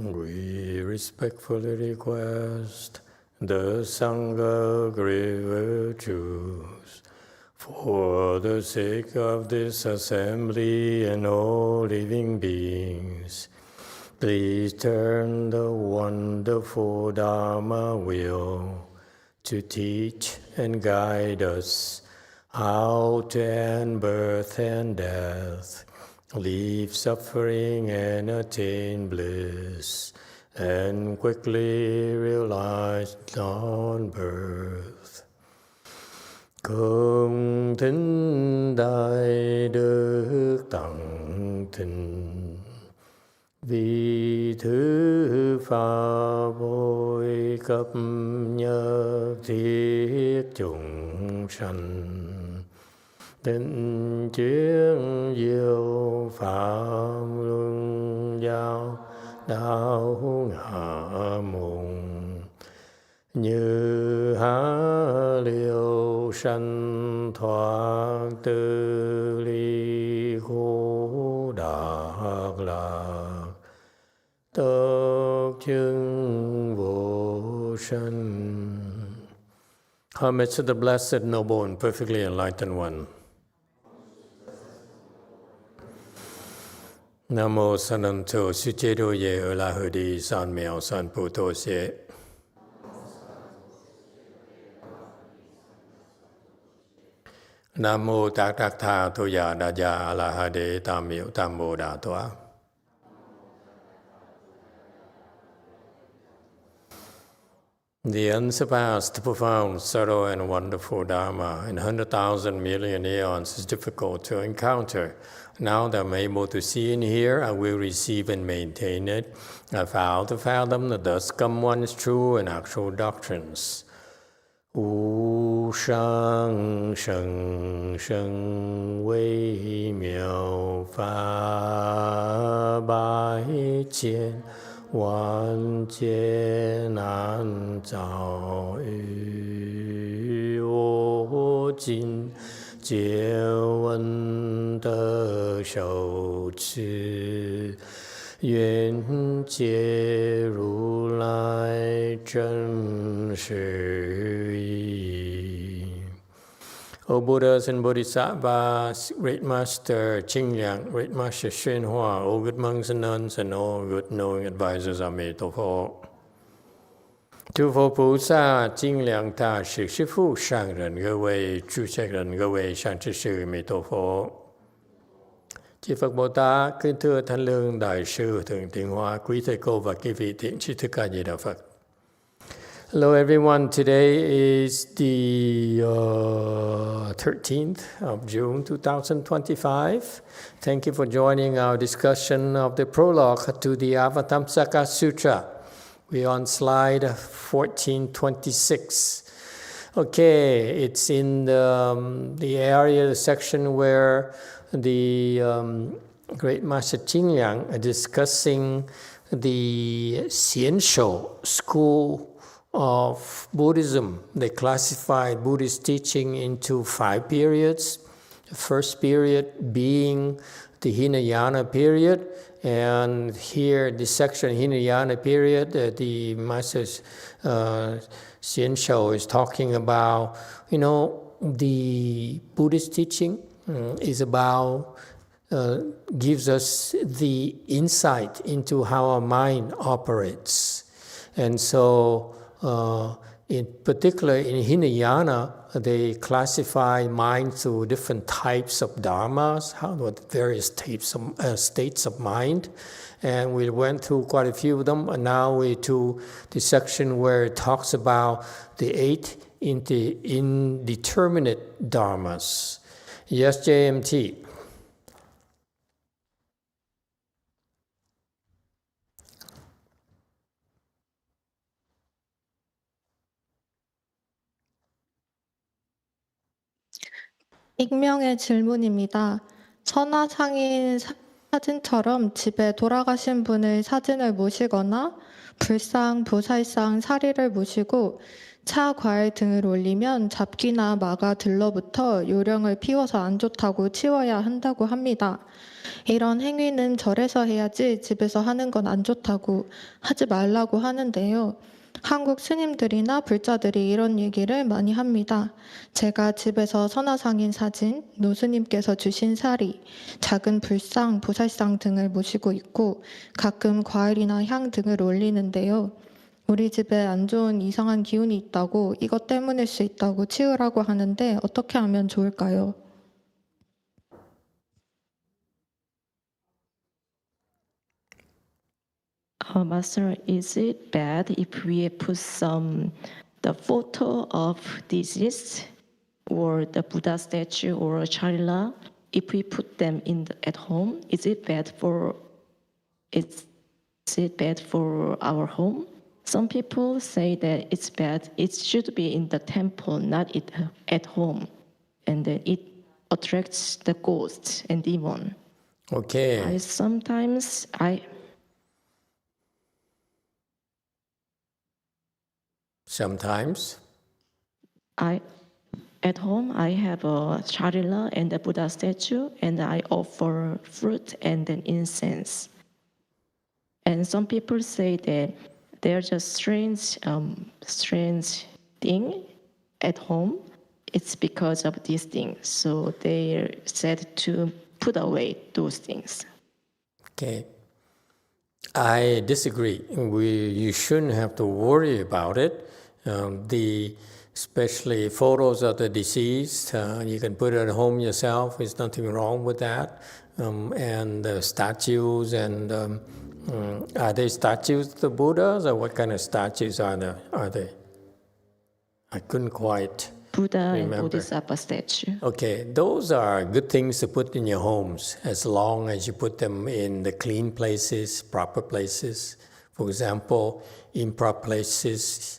We respectfully request the Sangha great virtues for the sake of this assembly and all living beings. Please turn the wonderful Dharma wheel to teach and guide us how to end birth and death, leave suffering and attain bliss, and quickly realize non-birth. Cung thính đại đức tặng thịnh, vì thứ pháp bồi cấp nhất thiết chúng sanh, tịnh chuyên diệu pháp luân giao đạo ngã mùng, như há liêu sanh thoát tư ly khổ đạc lạc, tất chứng vô sanh. Homage to the Blessed, Noble, and Perfectly Enlightened One. Nam mô Sananto Suchedo Ye Ola Hudi San Miao San Puto Se. Nam mô Tát Đắc Tha Thu Ya Đa Ya A La Ha Đế Tam Miệu Tam Mô Đà Toa. The unsurpassed, profound, subtle, and wonderful Dharma in 100,000 million aeons is difficult to encounter. Now that I'm able to see and hear, I will receive and maintain it. I vow to fathom the thus come one's true and actual doctrines. Wu shang sheng sheng wei miao fa bai jian wan jie nan zao yu wo jin jie wen de shou chi yuan jie ru lai zhen shi yi. O Buddhas and Bodhisattvas, Great Master Qingliang, Great Master YongHua, all good monks and nuns, and all good knowing advisors of Emitofuo. 诸佛菩萨、金良大师、师父、上人各位主持人、各位善知识、弥陀佛。Chư Phật Bồ Tát, kính thưa Thánh Lương Đại sư Thượng Tịnh Hóa, quý thầy cô và quý vị thiện tri thức A Di Đà Phật. Hello everyone, today is the 13th of June 2025. Thank you for joining our discussion of the prologue to the Avatamsaka Sutra. We're on slide 1426. Okay, it's in the area, the section where the Great Master Qingliang is discussing the Xianshou school of Buddhism. They classified Buddhist teaching into 5 periods. The first period being the Hinayana period, and here this section Hinayana period, the Master Xianshou is talking about, the Buddhist teaching is about gives us the insight into how our mind operates, and so. In particular, in Hinayana, they classify mind through different types of dharmas, various states of mind, and we went through quite a few of them. And now we're to the section where it talks about the 8 indeterminate dharmas. Yes, JMT. 익명의 질문입니다. 천하상인 사진처럼 집에 돌아가신 분의 사진을 모시거나 불상, 보살상, 사리를 모시고 차, 과일 등을 올리면 잡기나 마가 들러붙어 요령을 피워서 안 좋다고 치워야 한다고 합니다. 이런 행위는 절에서 해야지 집에서 하는 건 안 좋다고 하지 말라고 하는데요. 한국 스님들이나 불자들이 이런 얘기를 많이 합니다. 제가 집에서 선화상인 사진, 노스님께서 주신 사리, 작은 불상, 보살상 등을 모시고 있고 가끔 과일이나 향 등을 올리는데요. 우리 집에 안 좋은 이상한 기운이 있다고 이것 때문일 수 있다고 치우라고 하는데 어떻게 하면 좋을까요? Master, is it bad if we put the photo of disease or the Buddha statue or charila? If we put them at home, is it bad for our home? Some people say that it's bad. It should be in the temple, not at home, and then it attracts the ghosts and demon. Okay. Sometimes at home, I have a charila and a Buddha statue, and I offer fruit and then incense. And some people say that there's a strange thing at home. It's because of these things. So they said to put away those things. Okay. I disagree. You shouldn't have to worry about it. Especially photos of the deceased, you can put it at home yourself. There's nothing wrong with that. And the statues and are they statues of the Buddhas, or what kind of statues are they? I couldn't quite Buddha remember. And Bodhisattva statue. Okay, those are good things to put in your homes as long as you put them in the clean places, proper places. For example, improper places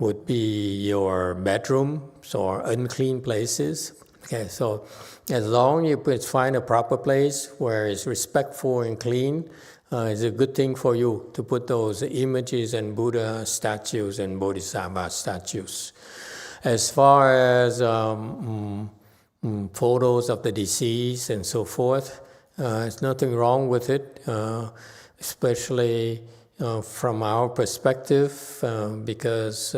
would be your bedrooms or unclean places. Okay, so as long as you find a proper place where it's respectful and clean, it's a good thing for you to put those images and Buddha statues and Bodhisattva statues. As far as photos of the deceased and so forth, there's nothing wrong with it, especially from our perspective, because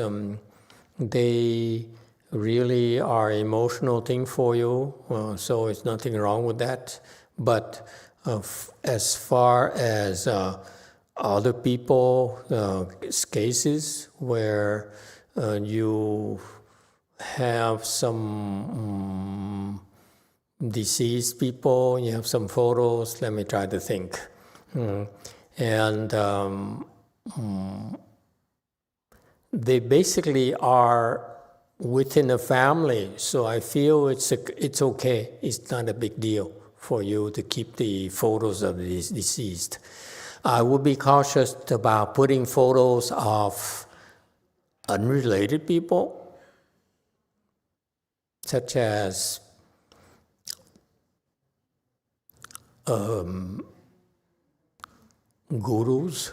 they really are an emotional thing for you, so it's nothing wrong with that. But as far as other people, cases where you have some deceased people, you have some photos, let me try to think. And they basically are within a family, so I feel it's okay. It's not a big deal for you to keep the photos of the deceased. I would be cautious about putting photos of unrelated people, such as gurus,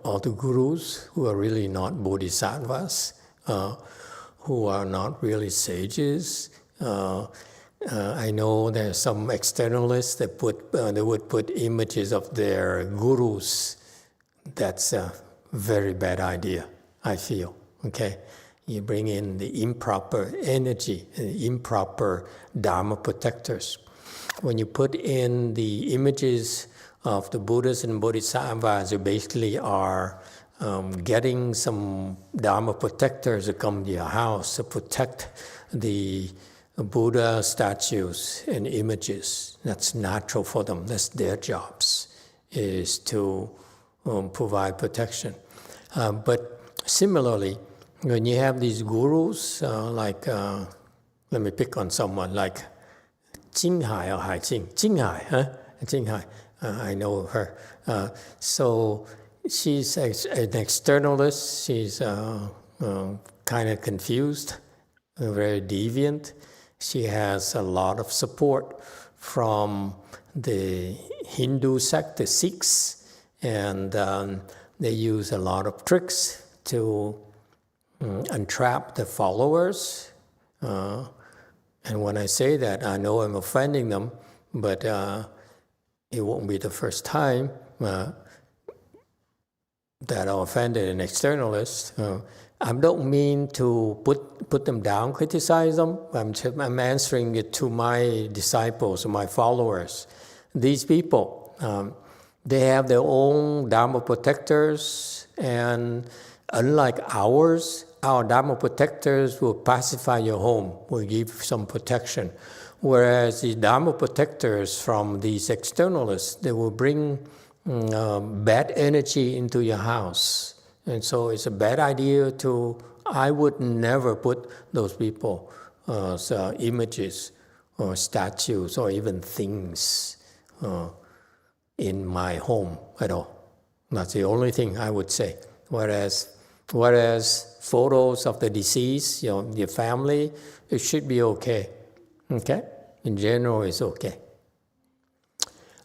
other gurus who are really not bodhisattvas, who are not really sages. I know there's some externalists that they would put images of their gurus. That's a very bad idea, I feel. Okay, you bring in the improper energy, improper Dharma protectors. When you put in the images of the Buddhas and Bodhisattvas, you basically are getting some Dharma protectors to come to your house to protect the Buddha statues and images. That's natural for them. That's their jobs, is to provide protection. But similarly, when you have these gurus, let me pick on someone like Jinghai or Haijing. Jinghai, I know her. So she's an externalist. She's kind of confused, very deviant. She has a lot of support from the Hindu sect, the Sikhs, And they use a lot of tricks to entrap the followers. And when I say that, I know I'm offending them, but it won't be the first time that I offended an externalist. I don't mean to put them down, criticize them. I'm answering it to my disciples, my followers. These people, they have their own Dharma protectors, and unlike ours, our Dharma protectors will pacify your home, will give some protection. Whereas the Dharma protectors from these externalists, they will bring bad energy into your house. And so it's a bad idea I would never put those people as images or statues or even things in my home at all. That's the only thing I would say. Whereas photos of the deceased, your family, it should be okay. Okay? In general, it's okay.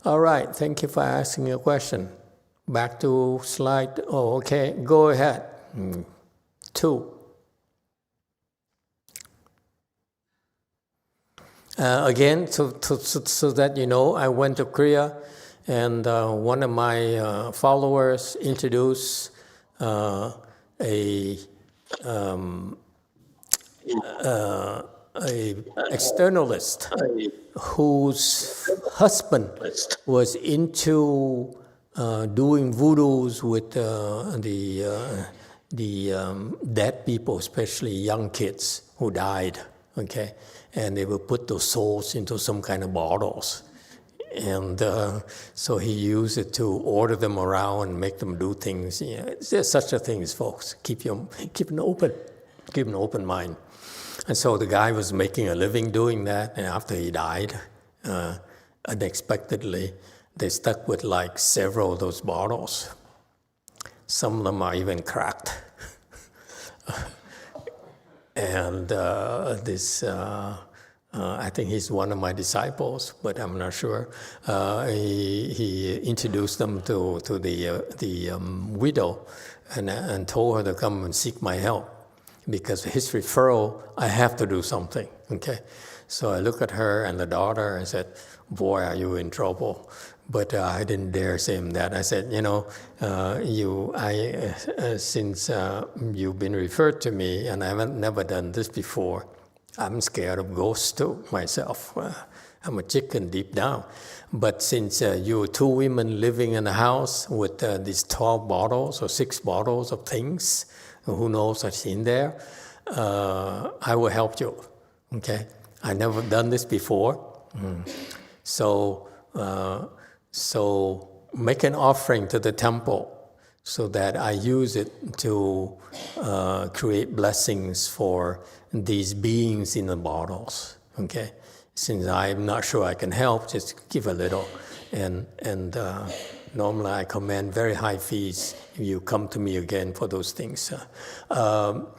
All right, thank you for asking your question. Back to slide, okay, go ahead. 2. Again, so that you know, I went to Korea, and one of my followers introduced a externalist whose husband was into doing voodoos with the dead people, especially young kids who died, okay? And they would put those souls into some kind of bottles. And so he used it to order them around and make them do things. There's such a thing as folks. Keep an open mind. And so the guy was making a living doing that, and after he died, unexpectedly, they stuck with like several of those bottles. Some of them are even cracked. And I think he's one of my disciples, but I'm not sure. He introduced them to the widow and told her to come and seek my help. Because his referral, I have to do something, okay? So I look at her and the daughter and said, boy, are you in trouble. But I didn't dare say him that. I said, since you've been referred to me and I haven't never done this before, I'm scared of ghosts too, myself. I'm a chicken deep down. But since you're 2 women living in a house with these 12 bottles or 6 bottles of things, who knows what's in there, I will help you, okay? I never done this before. So make an offering to the temple so that I use it to create blessings for these beings in the bottles, okay? Since I'm not sure I can help, just give a little. And normally I command very high fees if you come to me again for those things. So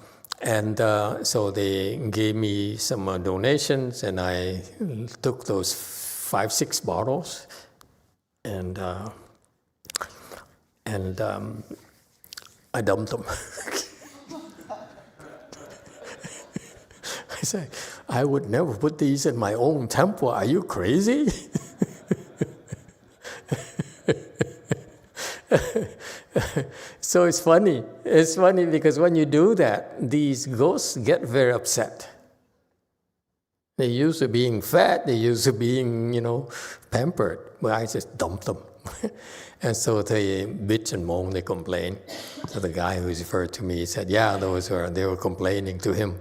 they gave me some donations, and I took those 5-6 bottles, and I dumped them. I said, I would never put these in my own temple. Are you crazy? So it's funny. It's funny because when you do that, these ghosts get very upset. They're used to being fat. They're used to being, pampered. But I just dump them. And so they bitch and moan, they complain. So the guy who referred to me said, yeah, they were complaining to him.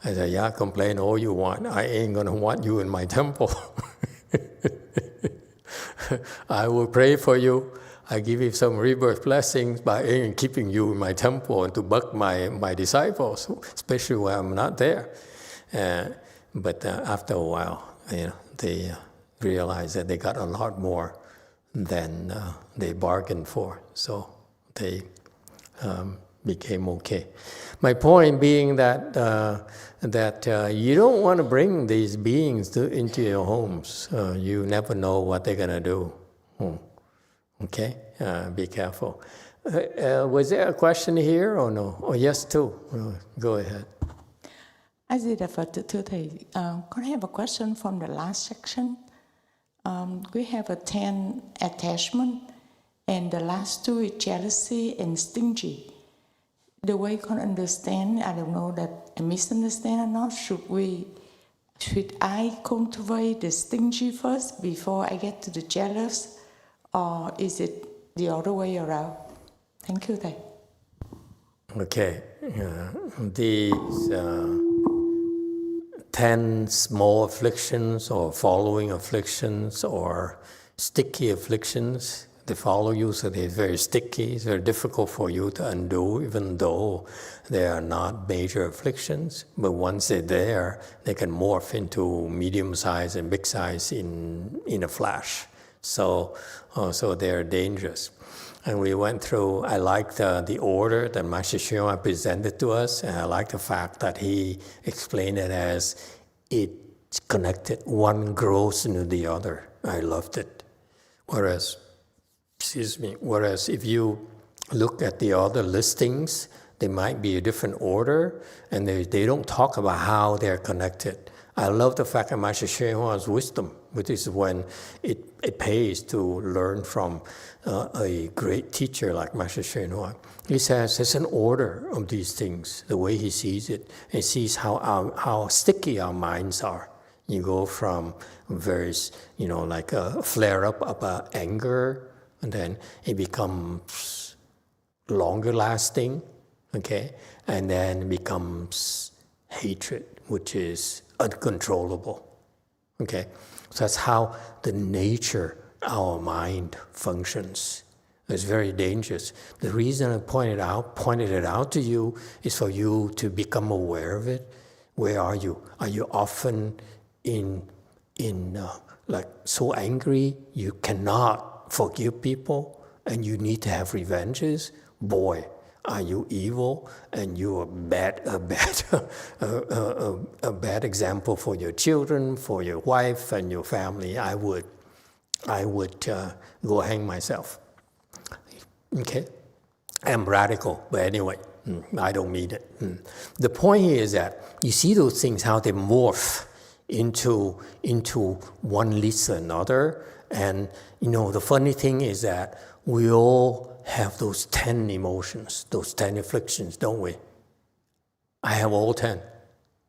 I said, yeah, complain all you want. I ain't going to want you in my temple. I will pray for you. I give you some rebirth blessings by keeping you in my temple and to bug my disciples, especially when I'm not there. But after a while, they realized that they got a lot more than they bargained for. So they became okay. My point being that you don't want to bring these beings into your homes. You never know what they're going to do. Okay, be careful. Was there a question here or no? Oh, yes, too. Go ahead. I did thưa thầy. Can I have a question from the last section? We have a 10 attachment, and the last two is jealousy and stingy. The way you can understand, I don't know that I misunderstand or not. Should I cultivate the stingy first before I get to the jealous, or is it the other way around? Thank you, thầy. Okay, these 10 small afflictions or following afflictions or sticky afflictions, they follow you, so they're very sticky, it's very difficult for you to undo, even though they are not major afflictions. But once they're there, they can morph into medium size and big size in a flash. So they're dangerous. And we went through, I liked the order that Master Hsuan presented to us, and I like the fact that he explained it as it's connected, one grows into the other. I loved it. Whereas if you look at the other listings, they might be a different order, and they don't talk about how they're connected. I love the fact that Master Hsuan's wisdom, which is when it pays to learn from a great teacher like Master Hsuan. He says there's an order of these things, the way he sees it. He sees how sticky our minds are. You go from various, like a flare-up of anger, and then it becomes longer lasting, okay? And then it becomes hatred, which is uncontrollable, okay? So that's how the nature of our mind functions. It's very dangerous. The reason I pointed it out to you is for you to become aware of it. Where are you? Are you often like so angry you cannot forgive people and you need to have revenges? Boy, are you evil and you are a bad example for your children, for your wife and your family. I would go hang myself. Okay, I'm radical, but anyway, I don't mean it. The point here is that you see those things, how they morph into one leads to another. And the funny thing is that we all have those 10 emotions, those 10 afflictions, don't we? I have all 10,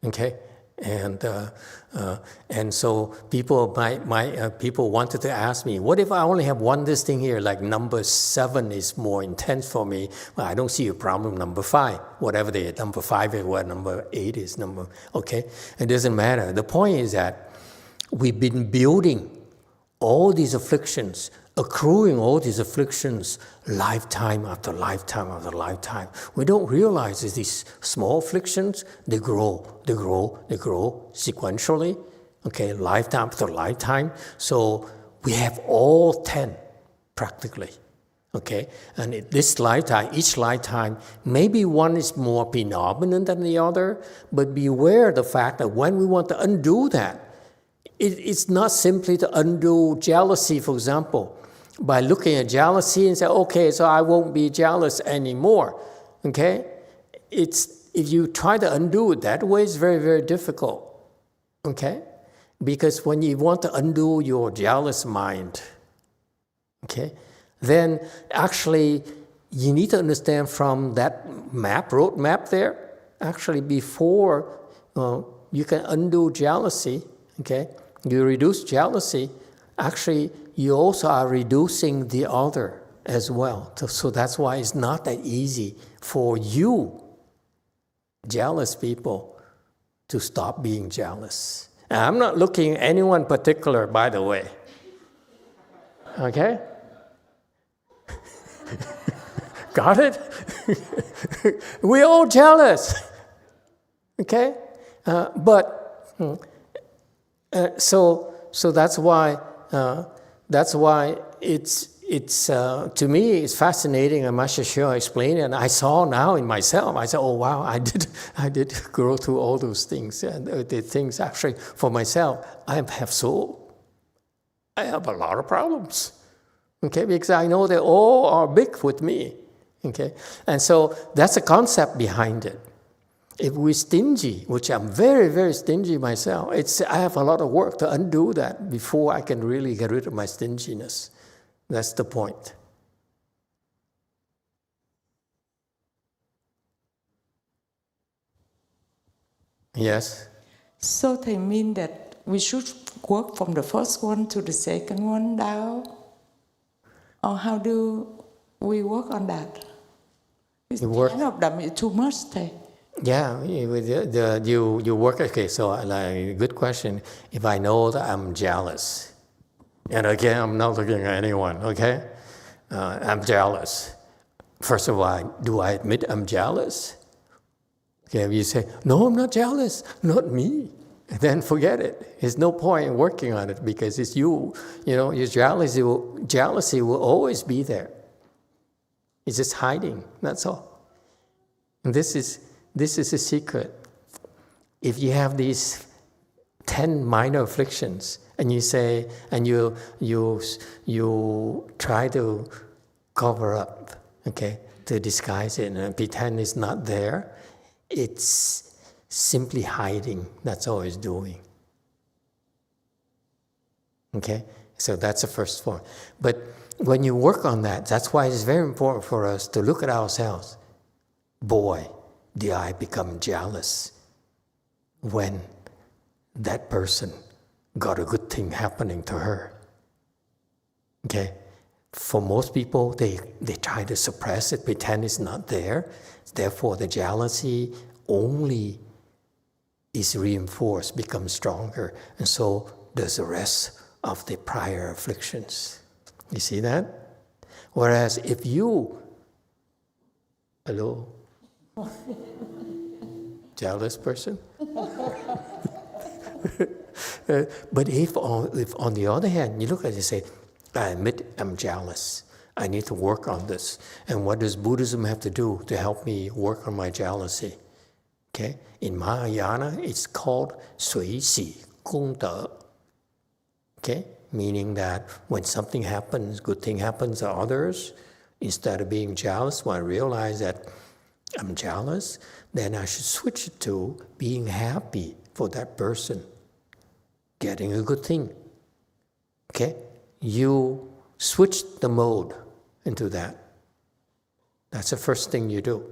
okay? And so people people wanted to ask me, what if I only have one this thing here, like number 7 is more intense for me? Well, I don't see a problem. Number 5, whatever they are, number 5 is what number 8 is, okay? It doesn't matter. The point is that we've been building all these afflictions, accruing all these afflictions lifetime after lifetime after lifetime. We don't realize that these small afflictions, they grow sequentially, okay, lifetime after lifetime. So we have all 10 practically, okay? And each lifetime, maybe one is more predominant than the other, but beware the fact that when we want to undo that, it's not simply to undo jealousy, for example, by looking at jealousy and say, okay, so I won't be jealous anymore, okay? If you try to undo it that way, it's very, very difficult, okay? Because when you want to undo your jealous mind, okay, then actually you need to understand from that road map there, actually before you can undo jealousy, okay, you reduce jealousy, actually you also are reducing the other as well. So that's why it's not that easy for you, jealous people, to stop being jealous. And I'm not looking at anyone particular, by the way. Okay? Got it? We're all jealous. Okay? So that's why it's to me it's fascinating. And Master Hsuan explained it, and I saw now in myself. I said, "Oh wow, I did go through all those things, and the things actually for myself. I have a lot of problems, Okay, because I know they all are big with me. Okay, and so that's the concept behind it. If we're stingy, which I'm very, very stingy myself, I have a lot of work to undo that before I can really get rid of my stinginess. That's the point. Yes? So they mean that we should work from the first one to the second one down? Or how do we work on that? It's kind of them is too much. Yeah, you work, okay, so like, good question. If I know that I'm jealous, and again, I'm not looking at anyone, okay? I'm jealous. First of all, do I admit I'm jealous? Okay, if you say, no, I'm not jealous, not me, then forget it. There's no point in working on it because it's you. You know, your jealousy will always be there. It's just hiding, that's all. And this is a secret. If you have these 10 minor afflictions, and you say, and you try to cover up, okay, to disguise it and pretend it's not there, it's simply hiding. That's all it's doing. Okay, so that's the first form. But when you work on that, that's why it's very important for us to look at ourselves. Boy, did I become jealous when that person got a good thing happening to her. Okay? For most people, they try to suppress it, pretend it's not there. Therefore, the jealousy only is reinforced, becomes stronger. And so does the rest of the prior afflictions. You see that? Whereas if you, hello? Jealous person? But if on the other hand, you look at it and say, I admit I'm jealous. I need to work on this. And what does Buddhism have to do to help me work on my jealousy? Okay? In Mahayana, it's called 随喜功德. Okay? Meaning that when something happens, good thing happens to others, instead of being jealous, when I realize that I'm jealous, then I should switch it to being happy for that person, getting a good thing. Okay? You switch the mode into that. That's the first thing you do.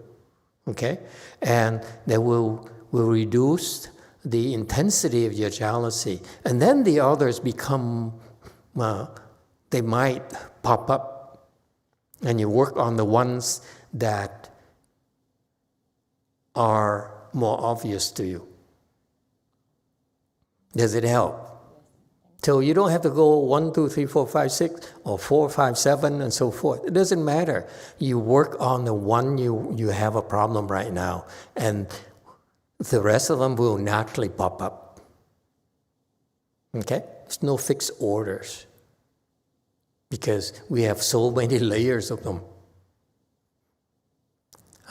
Okay? And that will reduce the intensity of your jealousy. And then the others become, they might pop up. And you work on the ones that are more obvious to you. Does it help? So you don't have to go 1, 2, 3, 4, 5, 6, or 4, 5, 7, and so forth. It doesn't matter. You work on the one you have a problem right now, and the rest of them will naturally pop up. Okay? There's no fixed orders because we have so many layers of them.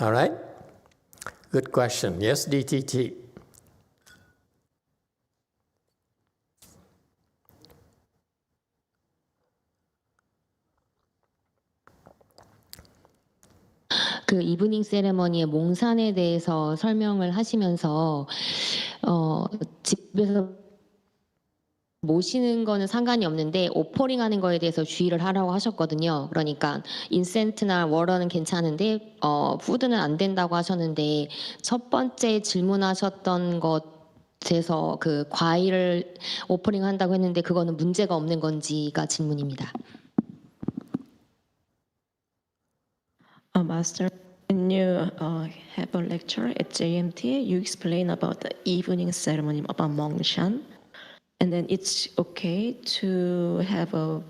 All right? Good question. Yes, DTT. 그 이브닝 세레머니의 몽산에 대해서 설명을 하시면서 집에서 모시는 거는 상관이 없는데 오퍼링 하는 거에 대해서 주의를 하라고 하셨거든요. 그러니까 인센트나 워러는 괜찮은데 푸드는 안 된다고 하셨는데 첫 번째 질문하셨던 것에서 그 과일을 오퍼링 한다고 했는데 그거는 문제가 없는 건지가 질문입니다. Master, when you have a lecture at JMT, you explain about the evening ceremony about Mongshan, and then it's okay to have a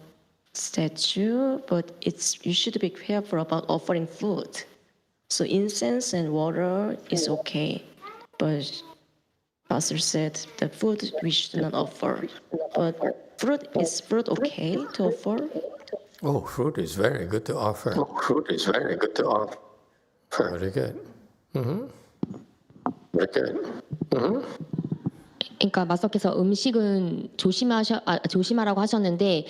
statue, but you should be careful about offering food. So incense and water is okay, but Master said the food we should not offer. But is fruit okay to offer? Oh, fruit is very good to offer. Very good. Mm-hmm. Very good. Mm-hmm. 그러니까 마스터께서 음식은 조심하라고 하셨는데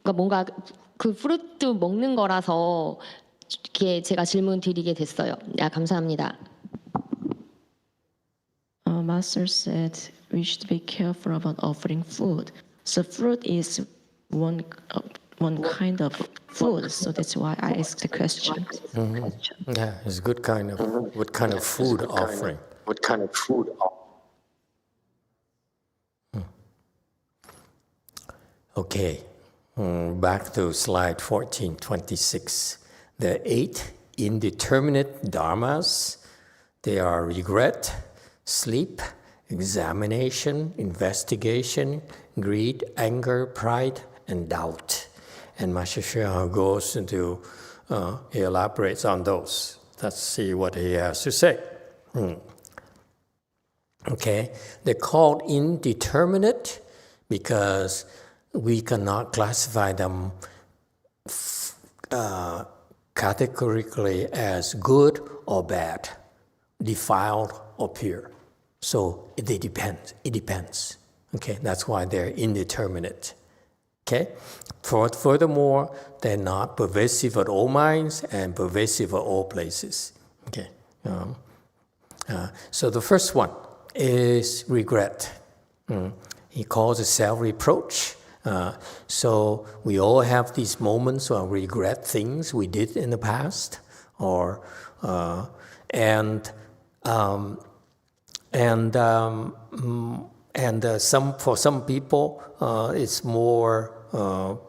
그러니까 뭔가 그 프루트 먹는 거라서 이렇게 제가 질문 드리게 됐어요. 감사합니다. Master said we should be careful about offering food. So fruit is one kind of food, so that's why I asked the question. Yeah, it's a good kind of, what kind of food offering? What kind of food? Okay, back to slide 1426. The 8 indeterminate dharmas, they are regret, sleep, examination, investigation, greed, anger, pride, and doubt. And Master Hsuan goes into, he elaborates on those. Let's see what he has to say. Okay, they're called indeterminate because we cannot classify them categorically as good or bad, defiled or pure. So they depend. It depends. Okay, that's why they're indeterminate. Okay. Furthermore, they're not pervasive at all minds and pervasive at all places. Okay. So the first one is regret. He calls it self-reproach. So we all have these moments where we regret things we did in the past, or for some people it's more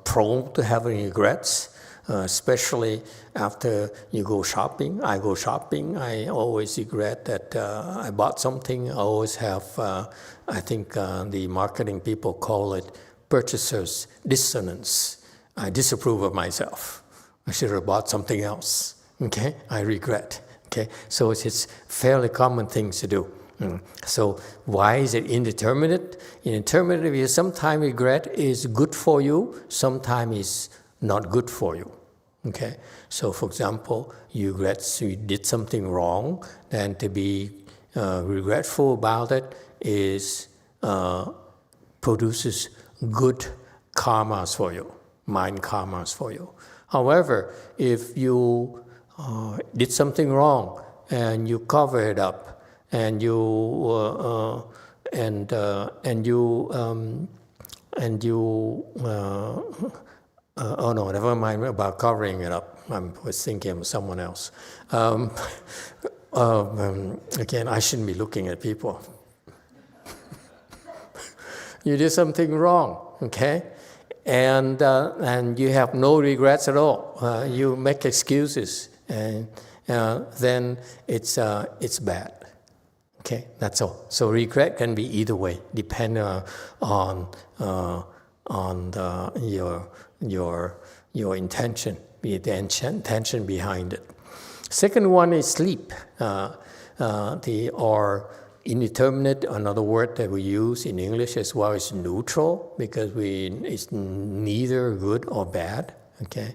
prone to having regrets, especially after you go shopping. I go shopping, I always regret that I bought something. I always have, I think the marketing people call it purchaser's dissonance. I disapprove of myself. I should have bought something else. Okay, I regret. Okay, so it's fairly common things to do. So why is it indeterminate? Indeterminate because sometimes regret is good for you, sometimes it's not good for you. Okay, so for example, you regret you did something wrong, then to be regretful about it is produces good karmas for you, mind karmas for you. However, if you did something wrong and you cover it up, and you oh no, never mind about covering it up. I was thinking of someone else. Again, I shouldn't be looking at people. You did something wrong, okay, and you have no regrets at all. You make excuses, and then it's bad. Okay, that's all. So regret can be either way, depending on your intention, be it the intention behind it. Second one is sleep. Or indeterminate, another word that we use in English as well, is neutral, because it's neither good or bad. Okay,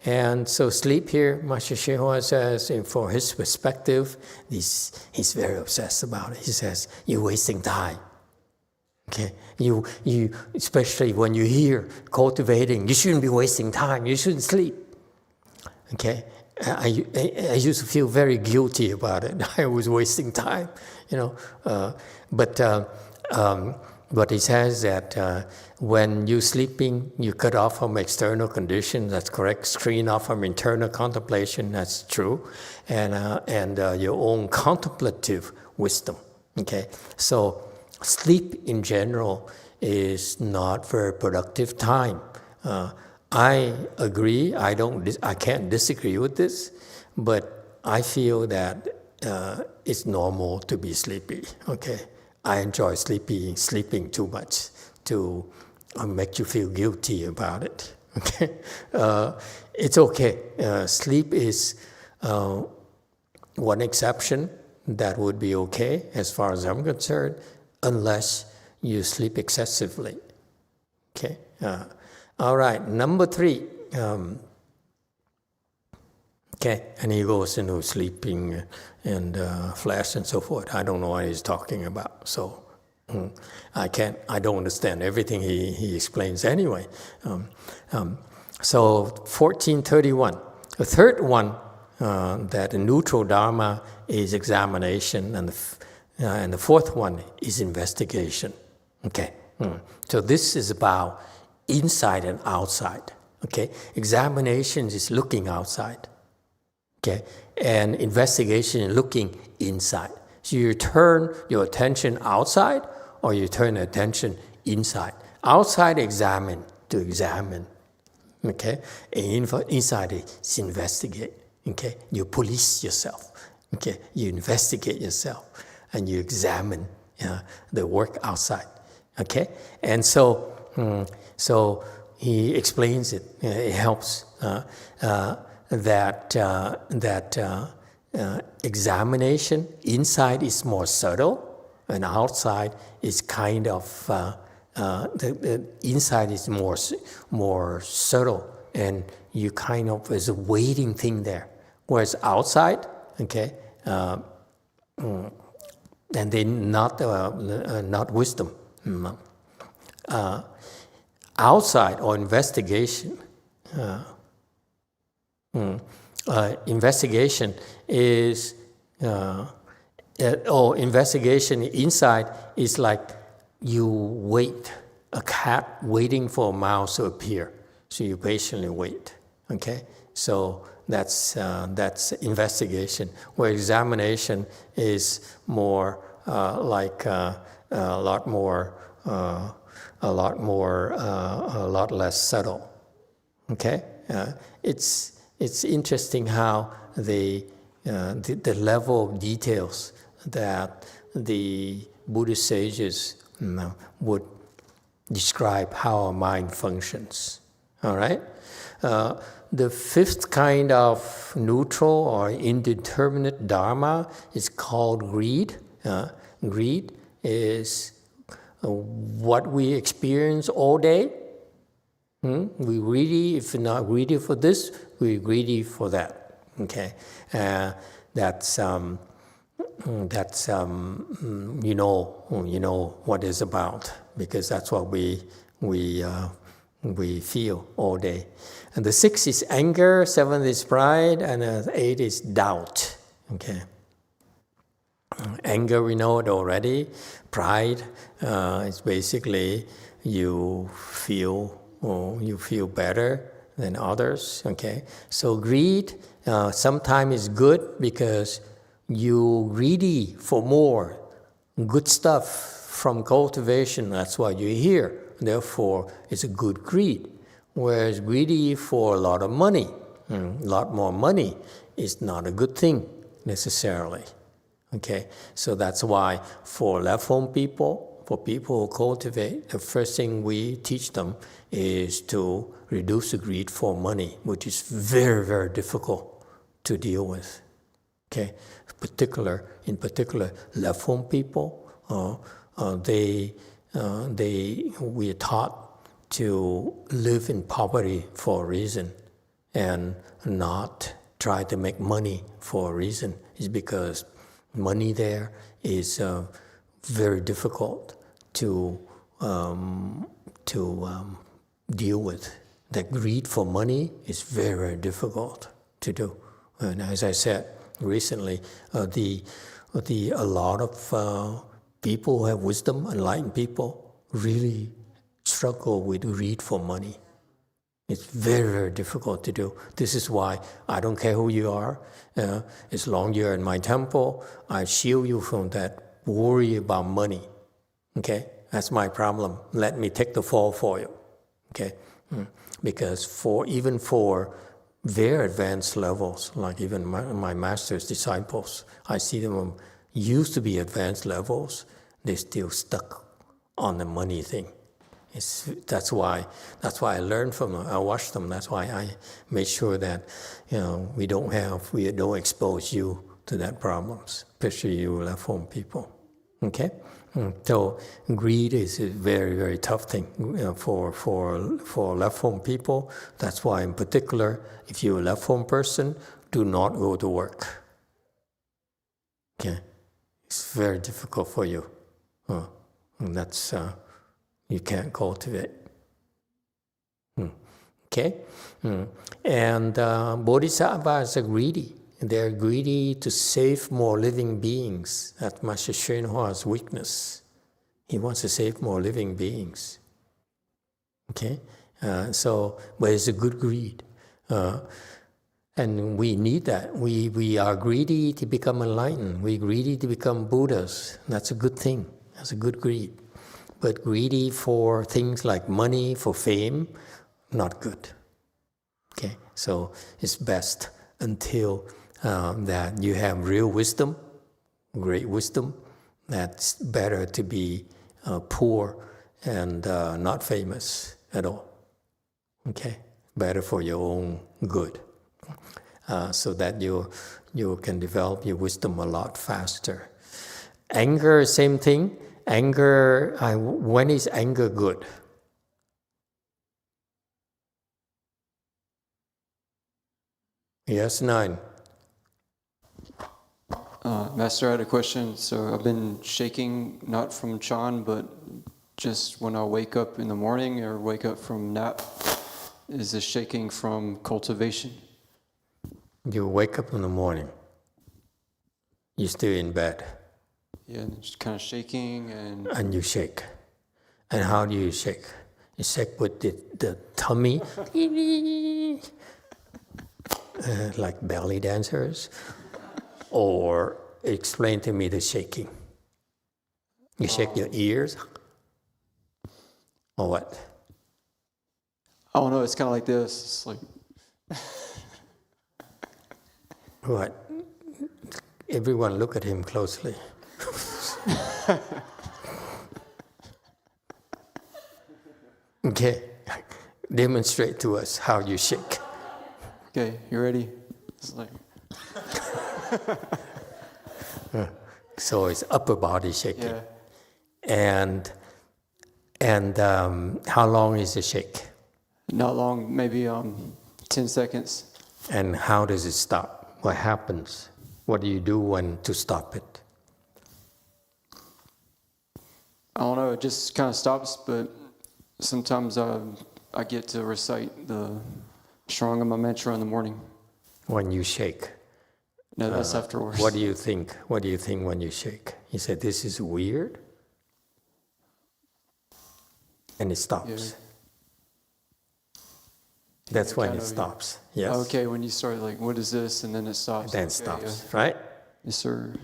and so sleep here, Master YongHua says, and for his perspective, he's very obsessed about it. He says, you're wasting time. Okay, you especially when you hear cultivating, you shouldn't be wasting time. You shouldn't sleep. Okay, I used to feel very guilty about it. I was wasting time, But he says that when you're sleeping, you cut off from external conditions. That's correct. Screen off from internal contemplation. That's true, and your own contemplative wisdom. Okay, so sleep in general is not very productive time. I agree. I can't disagree with this, but I feel that it's normal to be sleepy. Okay. I enjoy sleeping too much to make you feel guilty about it. Okay, it's okay. Sleep is one exception that would be okay as far as I'm concerned, unless you sleep excessively. Okay. All right. Number 3. Okay, and he goes into sleeping and flesh and so forth. I don't know what he's talking about. So I don't understand everything he explains anyway. So 1431. The third one, that the neutral Dharma is examination, and the fourth one is investigation. Okay. So this is about inside and outside. Okay. Examination is looking outside. Okay. And investigation is looking inside. So you turn your attention outside, or you turn attention inside. Outside examine, to examine. Okay? And inside is investigate. Okay? You police yourself. Okay? You investigate yourself, and you examine the work outside. Okay? And so he explains it. It helps that examination inside is more subtle, and outside is kind of the inside is more subtle, and you kind of is a waiting thing there. Whereas outside, okay, and then not wisdom. Outside or investigation. Investigation is, investigation inside is like you wait, a cat waiting for a mouse to appear. So you patiently wait, okay? So that's investigation. Where examination is more like a lot less subtle, okay? It's interesting how the level of details that the Buddhist sages would describe how our mind functions. All right? The fifth kind of neutral or indeterminate Dharma is called greed. Greed is what we experience all day. We greedy, if we're not greedy for this, we're greedy for that. Okay, that's you know what it's about, because that's what we feel all day. And the sixth is anger, seventh is pride, and the eighth is doubt. Okay. Anger, we know it already. Pride is basically you feel better than others. Okay. So greed sometimes is good because you greedy for more good stuff from cultivation. That's why you're here. Therefore, it's a good greed. Whereas greedy for a lot of money, a lot more money, is not a good thing necessarily. Okay, so that's why for left-home people, for people who cultivate, the first thing we teach them is to reduce the greed for money, which is very, very difficult to deal with. Okay, in particular, left-home people, we are taught to live in poverty for a reason and not try to make money for a reason. It's because money there is very difficult to deal with. The greed for money is very, very difficult to do. And as I said recently, a lot of people who have wisdom, enlightened people, really struggle with greed for money. It's very, very difficult to do. This is why I don't care who you are. As long as you're in my temple, I shield you from that worry about money. Okay? That's my problem. Let me take the fall for you. Okay? Because even for very advanced levels, like even my master's disciples, I see them used to be advanced levels, they're still stuck on the money thing. That's why I learned from them. I watched them. That's why I made sure that we don't expose you to that problems, especially you left-home people. Okay, so greed is a very, very tough thing for left-home people. That's why, in particular, if you're a left-home person, do not go to work. Okay, it's very difficult for you. And that's, you can't cultivate. Okay? And bodhisattvas are greedy. They're greedy to save more living beings. That's Master YongHua's weakness. He wants to save more living beings. Okay? But it's a good greed. And we need that. We are greedy to become enlightened. We're greedy to become Buddhas. That's a good thing. That's a good greed. But greedy for things like money, for fame, not good. Okay? So it's best until that you have real wisdom, great wisdom, that's better to be poor and not famous at all. Okay? Better for your own good. So that you can develop your wisdom a lot faster. Anger, same thing. Anger, when is anger good? Yes, 9. Master, I had a question. So I've been shaking, not from Chan, but just when I wake up in the morning or wake up from nap. Is this shaking from cultivation? You wake up in the morning. You're still in bed. Yeah, just kind of shaking and... And you shake. And how do you shake? You shake with the tummy, like belly dancers. Or explain to me the shaking. You shake your ears? Or what? I don't know, it's kind of like this. It's like... What? Everyone look at him closely. Okay, demonstrate to us how you shake. Okay, you ready? It's like... So it's upper body shaking. Yeah. And how long is the shake? Not long, maybe 10 seconds. And how does it stop? What happens? What do you do when to stop it? I don't know, it just kind of stops, but sometimes I get to recite the Sharangama mantra in the morning. When you shake? No, that's afterwards. What do you think? What do you think when you shake? You said, this is weird? And it stops. Yeah. That's when it stops. Yes. Okay, when you start like, what is this? And then it stops. Then it stops, right? Yes, sir.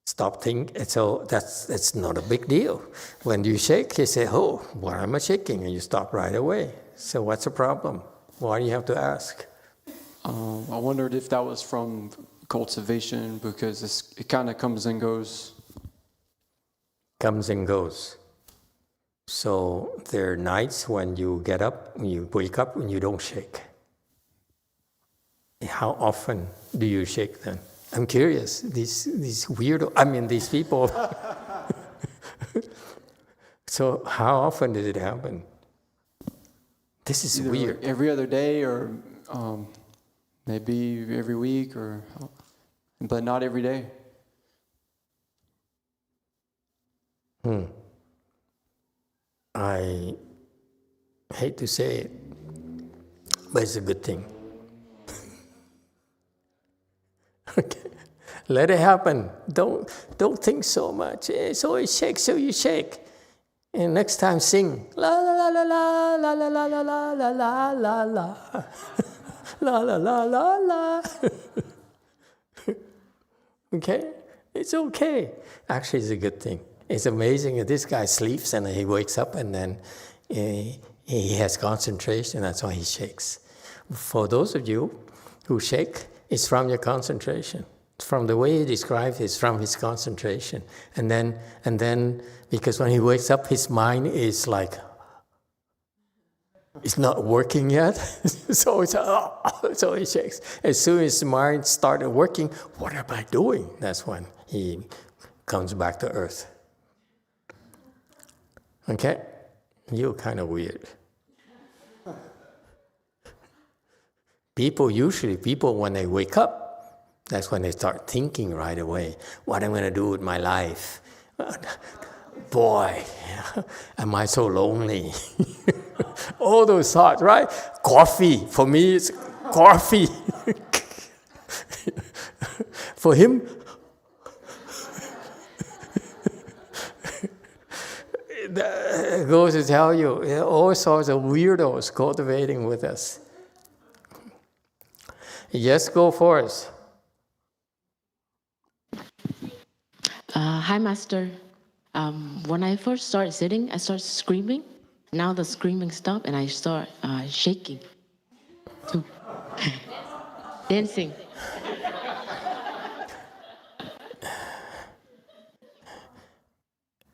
Stop thinking. So that's not a big deal. When you shake, you say, oh, why am I shaking? And you stop right away. So what's the problem? Why do you have to ask? I wondered if that was from cultivation because it kind of comes and goes. Comes and goes. So there are nights when you get up, you wake up and you don't shake. How often do you shake then? I'm curious. These weirdo, these people. So how often did it happen? This is either weird. Like every other day or maybe every week but not every day. I hate to say it, but it's a good thing. Okay. Let it happen. Don't think so much. So it shakes, so you shake. And next time sing la la la la la la la la la la la la la la la la la la. Okay? It's okay. Actually, it's a good thing. It's amazing that this guy sleeps and he wakes up and then he has concentration. That's why he shakes. For those of you who shake, it's from your concentration. From the way he describes it, it's from his concentration. And then, because when he wakes up, his mind is like, it's not working yet. So he shakes. As soon as his mind started working, what am I doing? That's when he comes back to earth. Okay? You're kind of weird. People, when they wake up, that's when they start thinking right away, what I'm going to do with my life. boy, am I so lonely? All those thoughts, right? Coffee, for me it's coffee. For him, it goes to tell you, all sorts of weirdos cultivating with us. Yes, go for it. Hi, Master. When I first started sitting, I started screaming. Now the screaming stopped and I start shaking. Dancing.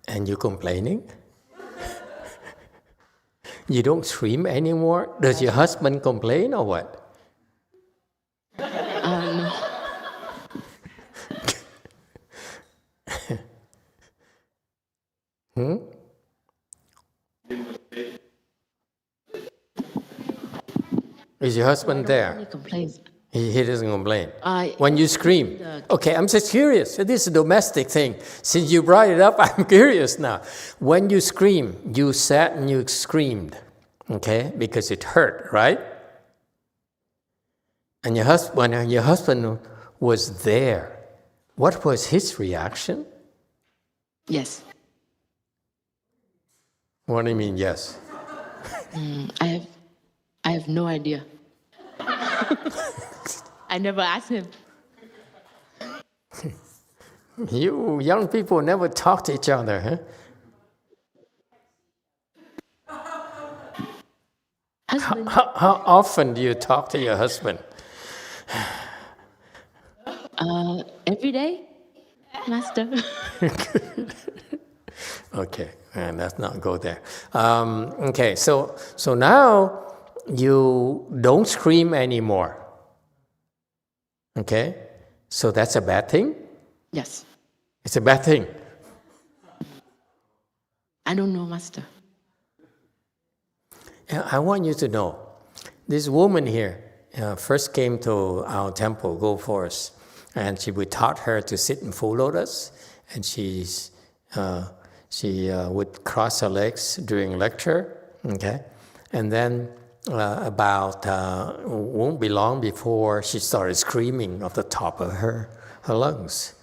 And you complaining? You don't scream anymore? Does your husband complain or what? No. Is your husband there? He complains. He doesn't complain. I- When you scream. Okay, I'm just curious. This is a domestic thing. Since you brought it up, I'm curious now. When you scream, you sat and you screamed, okay? Because it hurt, right? And your husband was there. What was his reaction? Yes. What do you mean, yes? I have no idea. I never asked him. You young people never talk to each other, huh? Husband. How often do you talk to your husband? Every day, Master. Okay, and let's not go there. Okay, so now you don't scream anymore. Okay, so that's a bad thing? Yes. It's a bad thing. I don't know, Master. I want you to know, this woman here first came to our temple, Go Forest, and we taught her to sit in full lotus, and she would cross her legs during lecture, okay? And then won't be long before she started screaming off the top of her lungs.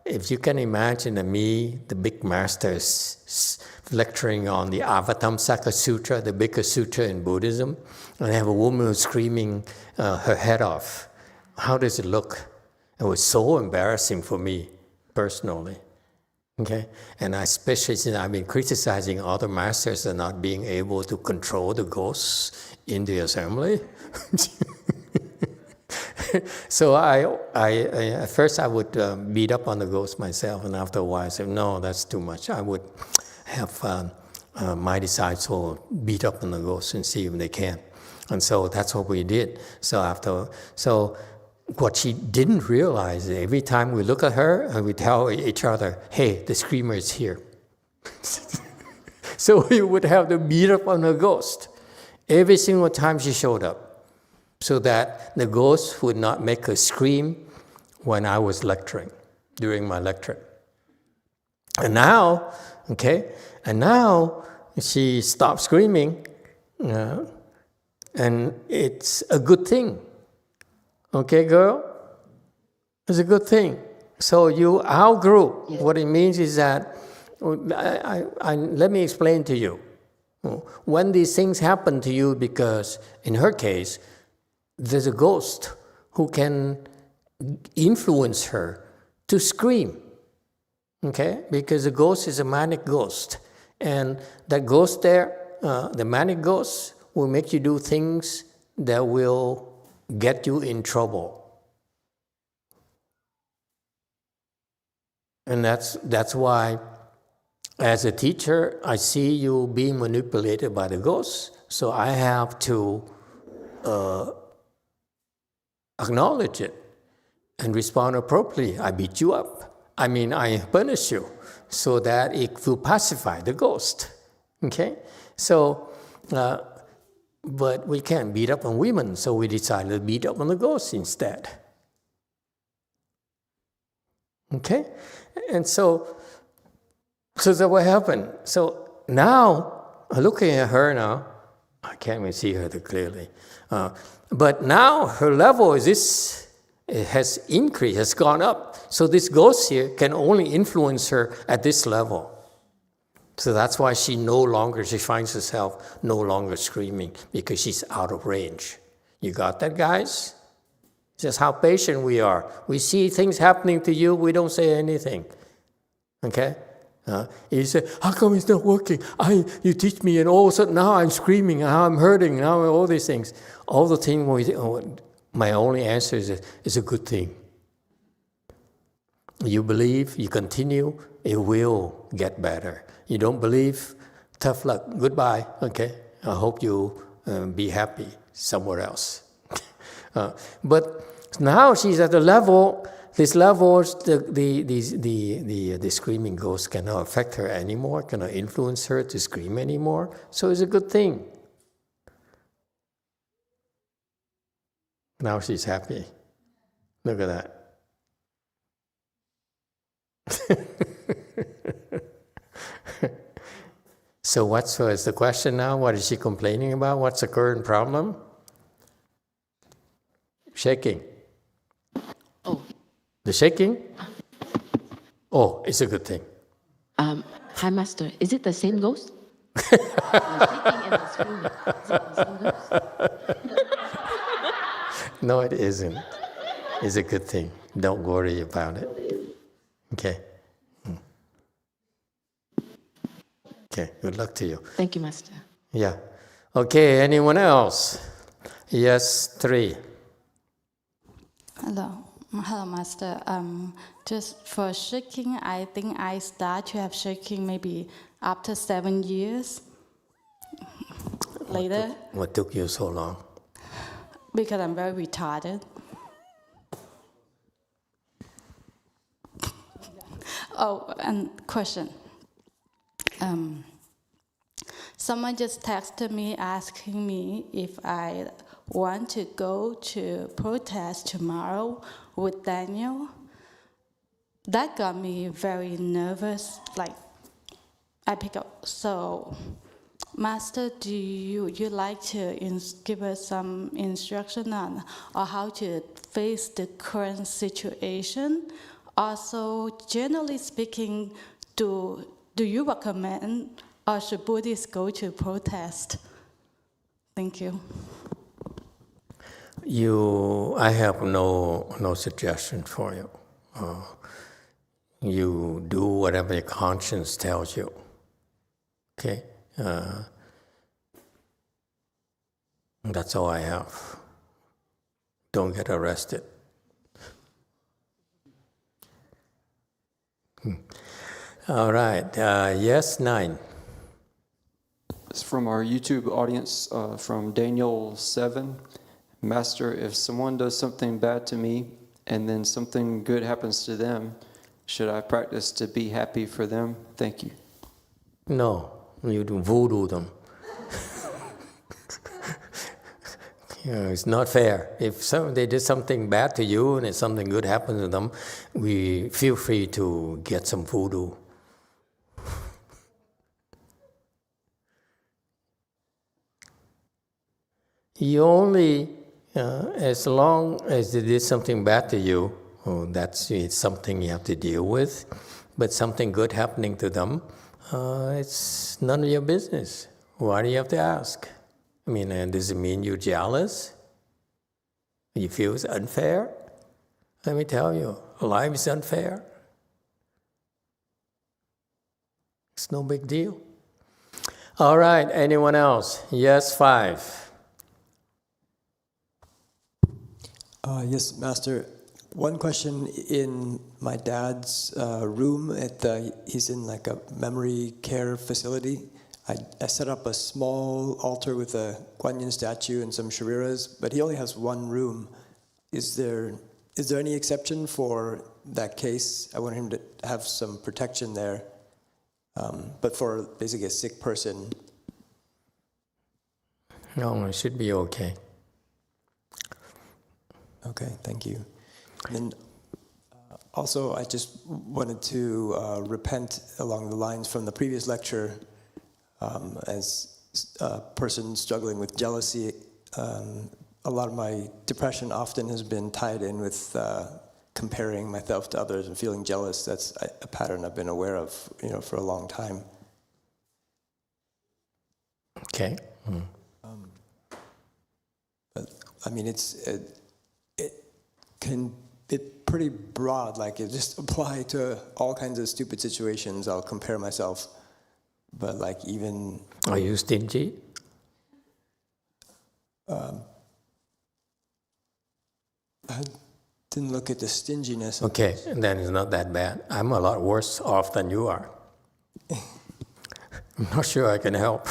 If you can imagine me, the big masters, lecturing on the Avatamsaka Sutra, the biggest sutra in Buddhism, and I have a woman who's screaming her head off. How does it look? It was so embarrassing for me, personally. Okay, and especially since I've been criticizing other masters for not being able to control the ghosts in the assembly. So at first I would beat up on the ghosts myself, and after a while I said, no, that's too much. I would have my disciples beat up on the ghosts and see if they can. And so that's what we did. So what she didn't realize is every time we look at her and we tell each other, hey, the screamer is here. So we would have to beat up on the ghost every single time she showed up, so that the ghost would not make her scream when I was lecturing, during my lecture. And now she stopped screaming, and it's a good thing. Okay, girl? It's a good thing. So you outgrew. Yes. What it means is that, let me explain to you. When these things happen to you, because in her case, there's a ghost who can influence her to scream. Okay? Because the ghost is a manic ghost. And that ghost there, the manic ghost, will make you do things that will get you in trouble. And that's why, as a teacher, I see you being manipulated by the ghosts, so I have to acknowledge it and respond appropriately. I beat you up. I punish you so that it will pacify the ghost. Okay? So, but we can't beat up on women, so we decided to beat up on the ghosts instead. Okay? And so So that's what happened. So now, looking at her now, I can't even see her clearly. But now her level has increased, has gone up. So this ghost here can only influence her at this level. So that's why she finds herself no longer screaming, because she's out of range. You got that, guys? It's just how patient we are. We see things happening to you, we don't say anything. Okay? You say, how come it's not working? You teach me, and all of a sudden now I'm screaming, now I'm hurting, now all these things. All the things my only answer is it's a good thing. You believe, you continue, it will get better. You don't believe, tough luck, goodbye, okay? I hope you be happy somewhere else. But now she's at the level, this level, the screaming ghost cannot affect her anymore, cannot influence her to scream anymore, so it's a good thing. Now she's happy. Look at that. So what's the question now? What is she complaining about? What's the current problem? Shaking. Oh. The shaking? Oh, it's a good thing. Hi, Master. Is it the same ghost? The shaking and the screaming. Is it the same ghost? No, it isn't. It's a good thing. Don't worry about it. Okay. Okay, good luck to you. Thank you, Master. Yeah. Okay, anyone else? Yes, 3. Hello, Master. Just for shaking, I think I start to have shaking maybe after 7 years later. What took you so long? Because I'm very retarded. Oh, and question. Someone just texted me asking me if I want to go to protest tomorrow with Daniel. That got me very nervous, like I pick up. So, Master, do you like to give us some instruction on how to face the current situation? Also, generally speaking, do you recommend or should Buddhists go to protest? Thank you. I have no suggestion for you. You do whatever your conscience tells you. Okay? That's all I have. Don't get arrested. All right. Yes, 9. It's from our YouTube audience, from Daniel 7. Master, if someone does something bad to me and then something good happens to them, should I practice to be happy for them? Thank you. No, you do voodoo them. It's not fair. If they did something bad to you and if something good happened to them, we feel free to get some voodoo. You only, as long as they did something bad to you, it's something you have to deal with. But something good happening to them, it's none of your business. Why do you have to ask? I mean, does it mean you're jealous? You feel it's unfair? Let me tell you, life is unfair. It's no big deal. All right, anyone else? Yes, 5. Yes, Master. One question, in my dad's room, he's in like a memory care facility. I set up a small altar with a Guan Yin statue and some shariras, but he only has one room. Is there any exception for that case? I want him to have some protection there, but for basically a sick person. No, it should be okay. Okay, thank you. And then Also, I just wanted to repent along the lines from the previous lecture. As a person struggling with jealousy, a lot of my depression often has been tied in with comparing myself to others and feeling jealous. That's a pattern I've been aware of, for a long time. Okay. But I mean, it's pretty broad. Like it just apply to all kinds of stupid situations. I'll compare myself, but like even. Are you stingy? I didn't look at the stinginess. Okay, then it's not that bad. I'm a lot worse off than you are. I'm not sure I can help.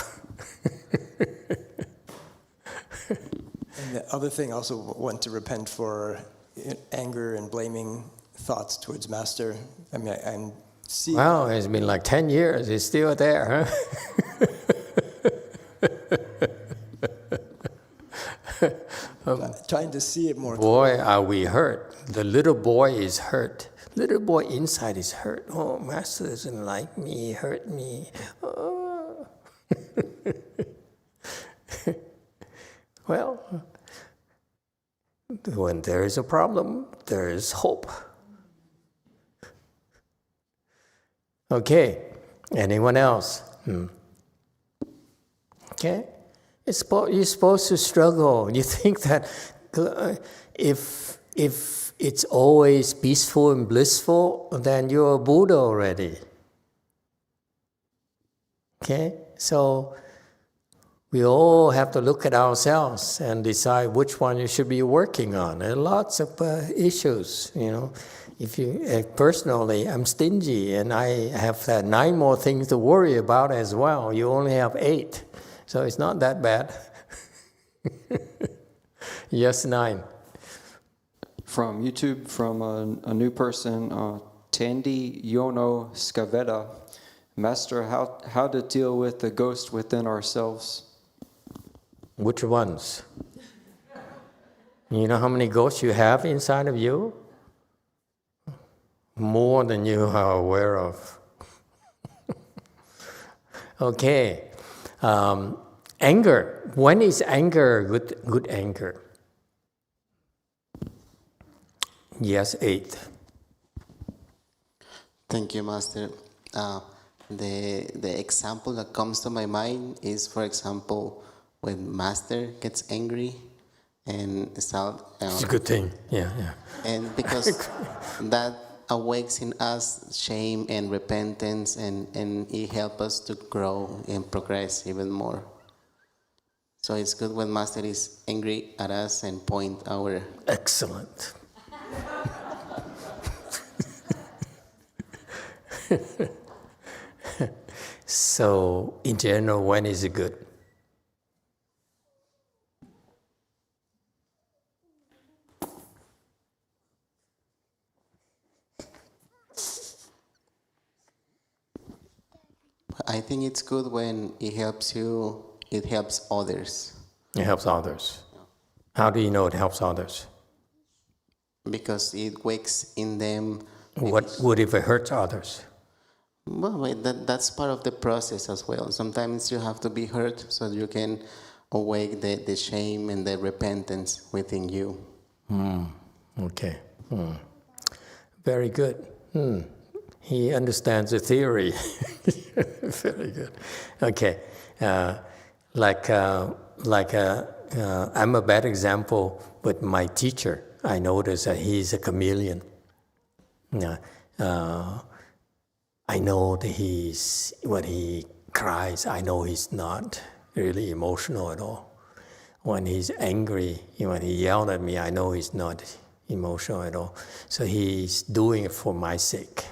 And the other thing, I also want to repent for anger and blaming thoughts towards Master. I mean, I'm seeing... Wow, it's been like 10 years. It's still there, huh? Trying to see it more. Boy, are we hurt. The little boy is hurt. Little boy inside is hurt. Oh, Master doesn't like me, hurt me. Oh. Well, when there is a problem, there is hope. Okay, anyone else? Okay, you're supposed to struggle. You think that if it's always peaceful and blissful, then you're a Buddha already. Okay, so we all have to look at ourselves and decide which one you should be working on. There are lots of issues, If you personally, I'm stingy and I have 9 more things to worry about as well. You only have 8, so it's not that bad. Yes, 9. From YouTube, from a new person, Tandy Yono Skaveda. Master, how to deal with the ghost within ourselves? Which ones? You know how many ghosts you have inside of you? More than you are aware of. Okay. Anger. When is anger good anger? Yes, 8. Thank you, Master. The example that comes to my mind is, for example, when Master gets angry and start. It's a good thing. Yeah. And because that awakes in us shame and repentance, and it helps us to grow and progress even more. So it's good when Master is angry at us and point our... Excellent. So, in general, when is it good? I think it's good when it helps you, it helps others. It helps others. How do you know it helps others? Because it wakes in them. What if it hurts others? Well, that's part of the process as well. Sometimes you have to be hurt so you can awake the shame and the repentance within you. Okay. Very good. He understands the theory. Very good. Okay. I'm a bad example with my teacher. I notice that he's a chameleon. I know that when he cries, I know he's not really emotional at all. When he's angry, when he yelled at me, I know he's not emotional at all. So he's doing it for my sake.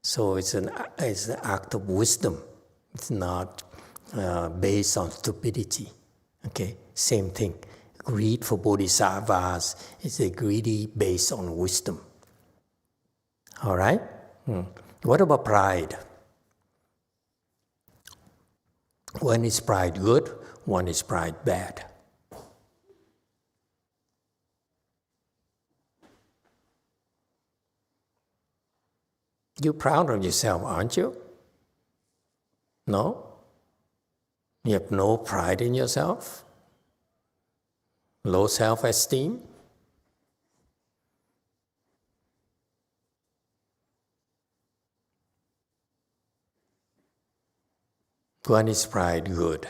So it's an act of wisdom. It's not based on stupidity. Okay, same thing. Greed for bodhisattvas is a greedy based on wisdom. All right? What about pride? When is pride good? When is pride bad? You're proud of yourself, aren't you? No? You have no pride in yourself? Low self-esteem? When is pride good?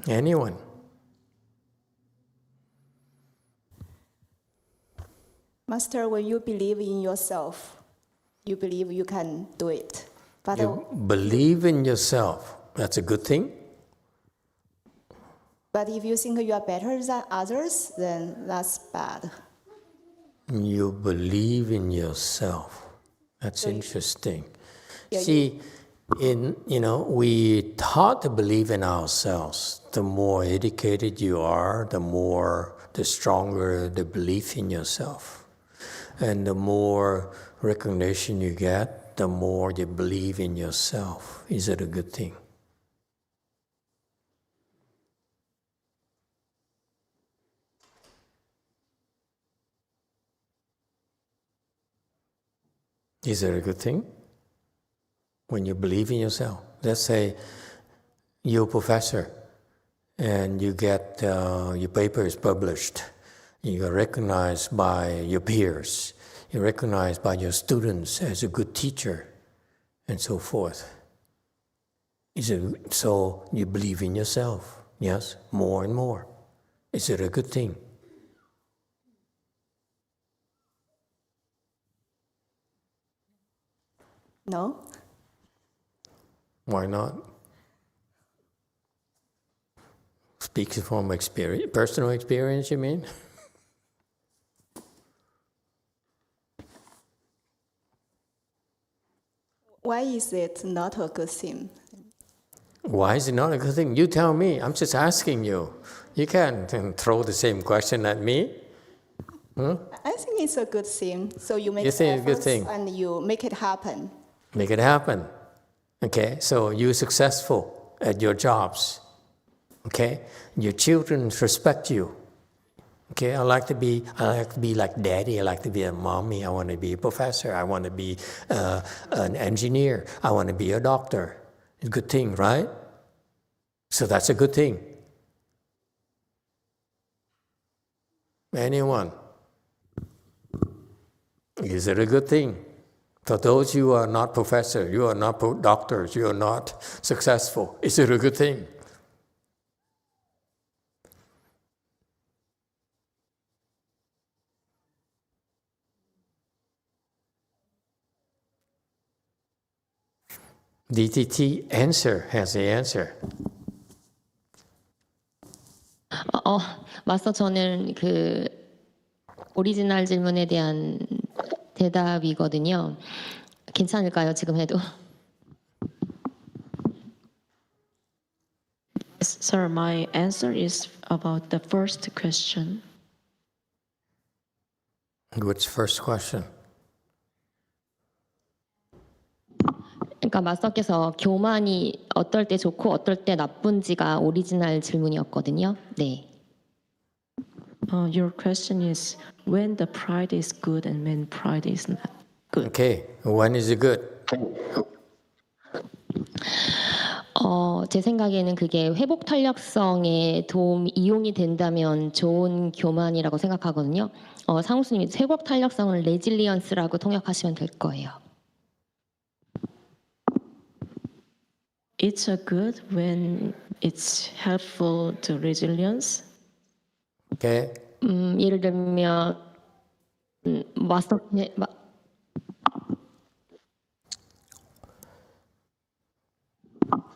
Anyone? Master, when you believe in yourself, you believe you can do it. But You believe in yourself. That's a good thing. but if you think you are better than others, then that's bad. You believe in yourself. That's interesting. Yeah, See, we taught to believe in ourselves. The more educated you are, the stronger the belief in yourself. And the more recognition you get, the more you believe in yourself. Is it a good thing? Is it a good thing? When you believe in yourself. Let's say you're a professor and you get your papers published. You are recognized by your peers. You're recognized by your students as a good teacher and so forth. So you believe in yourself, yes, more and more. Is it a good thing? No? Why not? Speaks from experience, personal experience, you mean? Why is it not a good thing? Why is it not a good thing? You tell me. I'm just asking you. You can't throw the same question at me. Huh? I think it's a good thing. So you make You think it's a good efforts thing? and you make it happen. Make it happen. Okay? So you're successful at your jobs. Okay? Your children respect you. Okay? I like to be like daddy. I like to be a mommy. I want to be a professor. I want to be an engineer. I want to be a doctor. It's a good thing, right? So that's a good thing. Anyone? Is it a good thing? For those who are not professors, you are not doctors, you are not successful, is it a good thing? DTT has the answer. 마스터 저는 그 오리지널 질문에 대한 대답이거든요. 괜찮을까요, 지금 해도? Sir, my answer is about the first question. What's first question? 그러니까 마스터께서 교만이 어떨 때 좋고 어떨 때 나쁜지가 오리지널 질문이었거든요. 네. Your question is when the pride is good and when pride is not good. Okay, when is it good? 제 생각에는 그게 회복 탄력성에 이용이 된다면 좋은 교만이라고 생각하거든요. 상우스님이 회복 탄력성을 레질리언스라고 통역하시면 될 거예요. It's a good when it's helpful to resilience. Okay. 예를 들면 마스터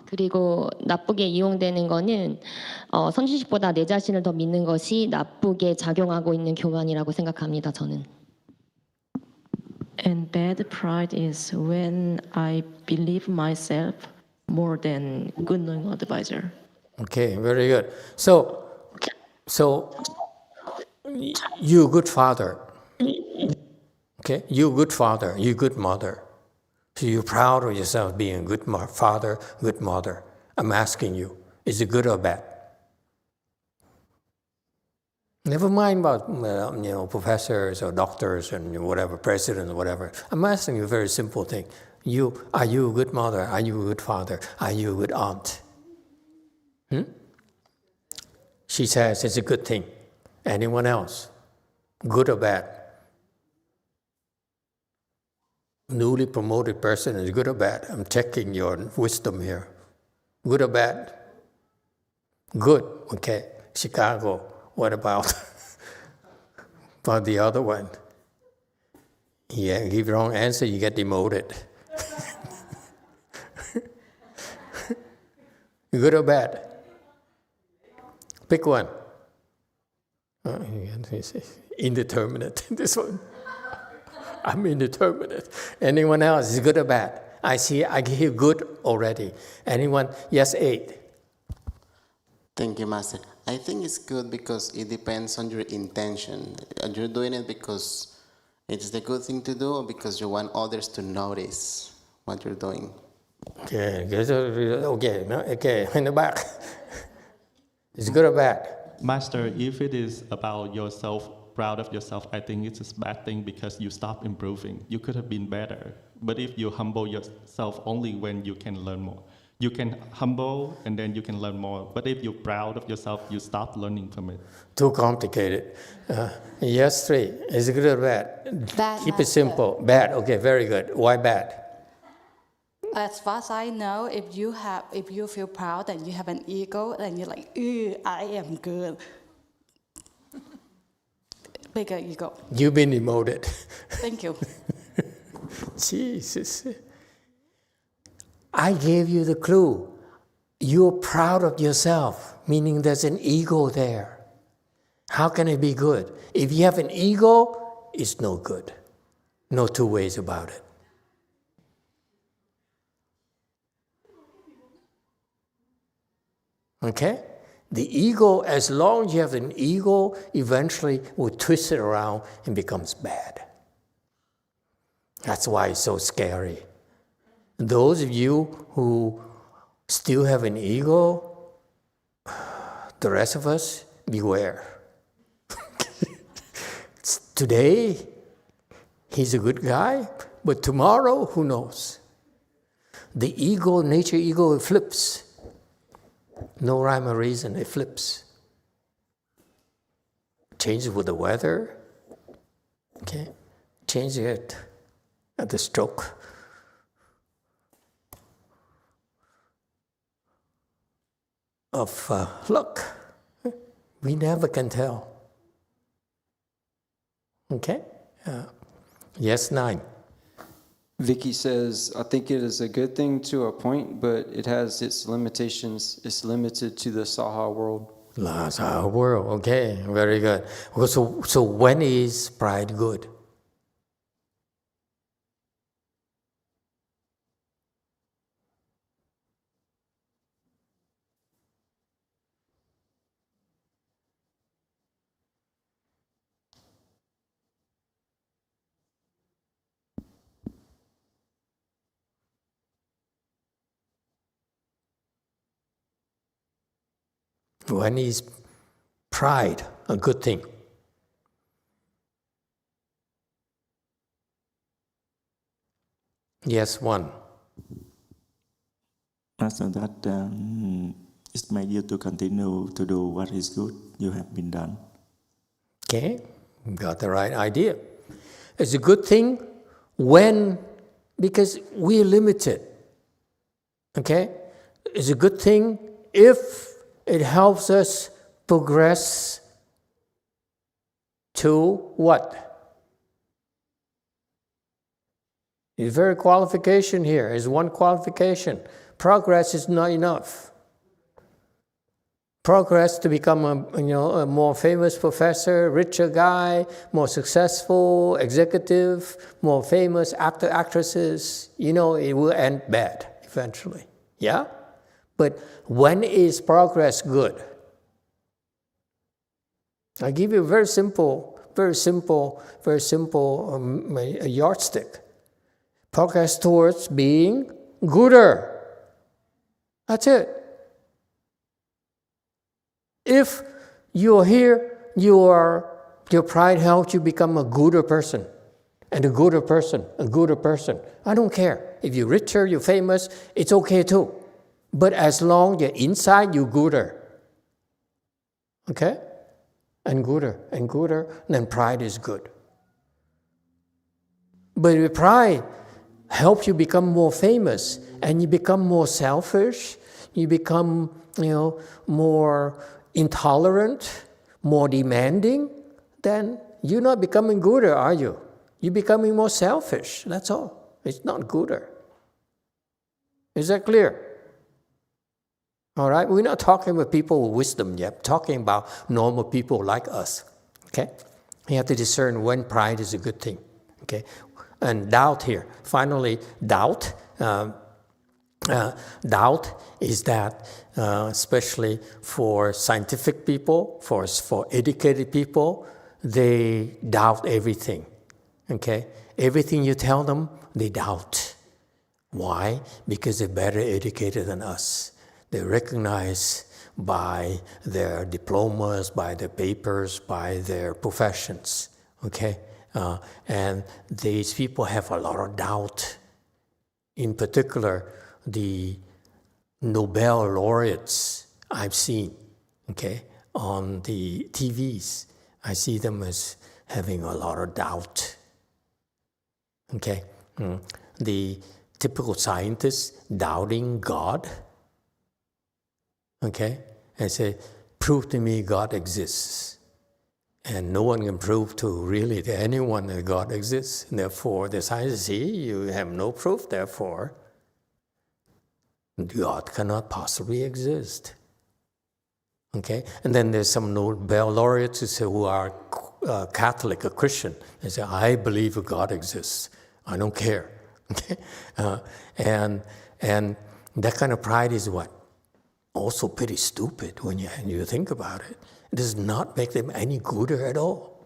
그리고 나쁘게 이용되는 거는 선지식보다 내 자신을 더 믿는 것이 나쁘게 작용하고 있는 교만이라고 생각합니다. 저는. And bad pride is when I believe myself more than good knowing advisor. Okay, very good. So you're a good father. Okay, you're a good father, you're a good mother. So you're proud of yourself being a good father, good mother. I'm asking you, is it good or bad? Never mind about professors or doctors and whatever, presidents or whatever. I'm asking you a very simple thing. Are you a good mother? Are you a good father? Are you a good aunt? She says it's a good thing. Anyone else? Good or bad? Newly promoted person is good or bad? I'm checking your wisdom here. Good or bad? Good. Okay. Chicago. What about the other one? Yeah, give wrong answer, you get demoted. Good or bad? Pick one. Indeterminate. This one. I'm indeterminate. Anyone else? Is good or bad? I hear good already. Anyone? Yes, 8. Thank you, Master. I think it's good because it depends on your intention. You're doing it because it's the good thing to do or because you want others to notice what you're doing. Okay, in the back. It's good or bad? Master, if it is about yourself, proud of yourself, I think it's a bad thing because you stop improving. You could have been better. But if you humble yourself only when you can learn more. You can humble and then you can learn more. But if you're proud of yourself, you stop learning from it. Too complicated. Yes, 3. Is it good or bad? Bad. Keep it simple. Bad. Okay, very good. Why bad? As far as I know, if you feel proud and you have an ego, then you're like, I am good. Bigger ego. You've been demoted. Thank you. Jesus. I gave you the clue. You're proud of yourself, meaning there's an ego there. How can it be good? If you have an ego, it's no good. No two ways about it. Okay? The ego, as long as you have an ego, eventually will twist it around and becomes bad. That's why it's so scary. Those of you who still have an ego, the rest of us, beware. Today, he's a good guy, but tomorrow, who knows? The ego, nature ego, it flips. No rhyme or reason, it flips. Changes with the weather, okay? Change it at the stroke. Of luck. We never can tell. Okay? Yes, 9. Vicky says, I think it is a good thing to a point, but it has its limitations. It's limited to the Saha world. Saha world, okay, very good. So when is pride good? When is pride a good thing? Yes, 1. Master, that it's my duty to continue to do what is good you have been done. Okay, got the right idea. It's a good thing because we're limited. Okay? It's a good thing if it helps us progress to what? There's very qualification here. There's one qualification. Progress is not enough. Progress to become a more famous professor, richer guy, more successful executive, more famous actor, actresses, it will end bad eventually. Yeah? But when is progress good? I give you a very simple yardstick. Progress towards being gooder. That's it. If you're here, your pride helps you become a gooder person. And a gooder person. I don't care. If you're richer, you're famous, it's okay too. But as long as you're inside, you're gooder. Okay? And gooder, then pride is good. But if pride helps you become more famous, and you become more selfish, you become, more intolerant, more demanding, then you're not becoming gooder, are you? You're becoming more selfish, that's all. It's not gooder. Is that clear? All right, we're not talking about people with wisdom yet. We're talking about normal people like us. Okay, you have to discern when pride is a good thing. Okay, and doubt here. Finally, doubt. Doubt is that, especially for scientific people, for educated people, they doubt everything. Okay, everything you tell them, they doubt. Why? Because they're better educated than us. They're recognized by their diplomas, by their papers, by their professions. Okay, and these people have a lot of doubt. In particular, the Nobel laureates I've seen, okay, on the TVs, I see them as having a lot of doubt. Okay, the typical scientists doubting God. Okay, and say, prove to me God exists. And no one can prove to anyone that God exists. And therefore, the scientists say, you have no proof, therefore, God cannot possibly exist. Okay, and then there's some Nobel laureates who are Catholic or Christian. They say, I believe God exists. I don't care. Okay, and that kind of pride is what? Also pretty stupid when you think about it. It does not make them any gooder at all.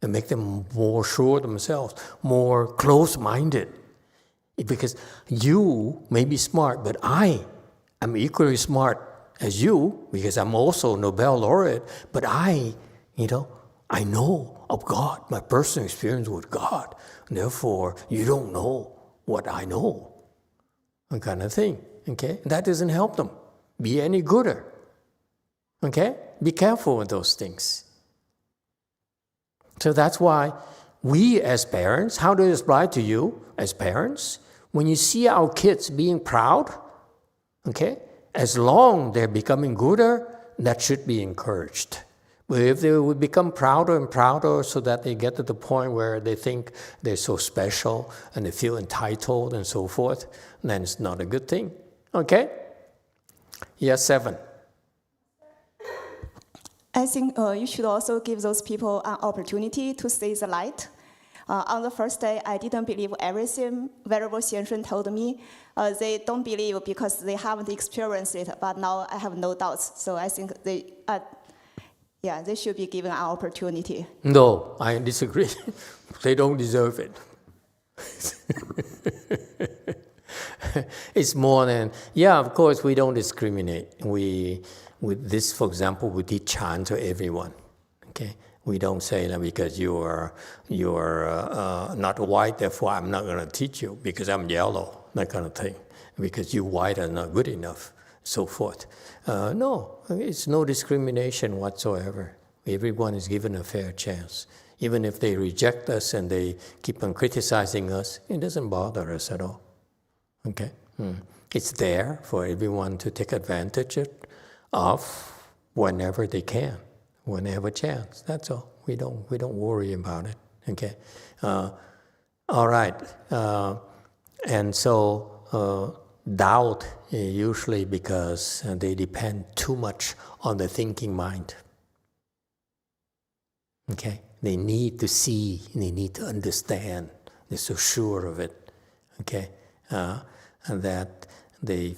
It makes them more sure of themselves, more close-minded. Because you may be smart, but I am equally smart as you, because I'm also Nobel laureate, but I know of God, my personal experience with God. Therefore, you don't know what I know, that kind of thing. Okay, that doesn't help them be any gooder. Okay, be careful with those things. So that's why we as parents, how does it apply to you as parents? When you see our kids being proud, okay, as long they're becoming gooder, that should be encouraged. But if they would become prouder and prouder so that they get to the point where they think they're so special and they feel entitled and so forth, then it's not a good thing. Okay? Yes, 7. I think you should also give those people an opportunity to see the light. On the first day, I didn't believe everything Venerable Xianshun told me. They don't believe because they haven't experienced it, but now I have no doubts. So I think they should be given an opportunity. No, I disagree. They don't deserve it. It's more than, of course, we don't discriminate. With this, for example, we teach Chan to everyone. Okay, we don't say that because you're not white, therefore I'm not going to teach you because I'm yellow, that kind of thing. Because you white are not good enough, so forth. No, it's no discrimination whatsoever. Everyone is given a fair chance. Even if they reject us and they keep on criticizing us, it doesn't bother us at all. Okay, it's there for everyone to take advantage of whenever they can, when they have a chance. That's all. We don't worry about it. Okay, all right. And so doubt usually because they depend too much on the thinking mind. Okay, they need to see, they need to understand. They're so sure of it. Okay. And that they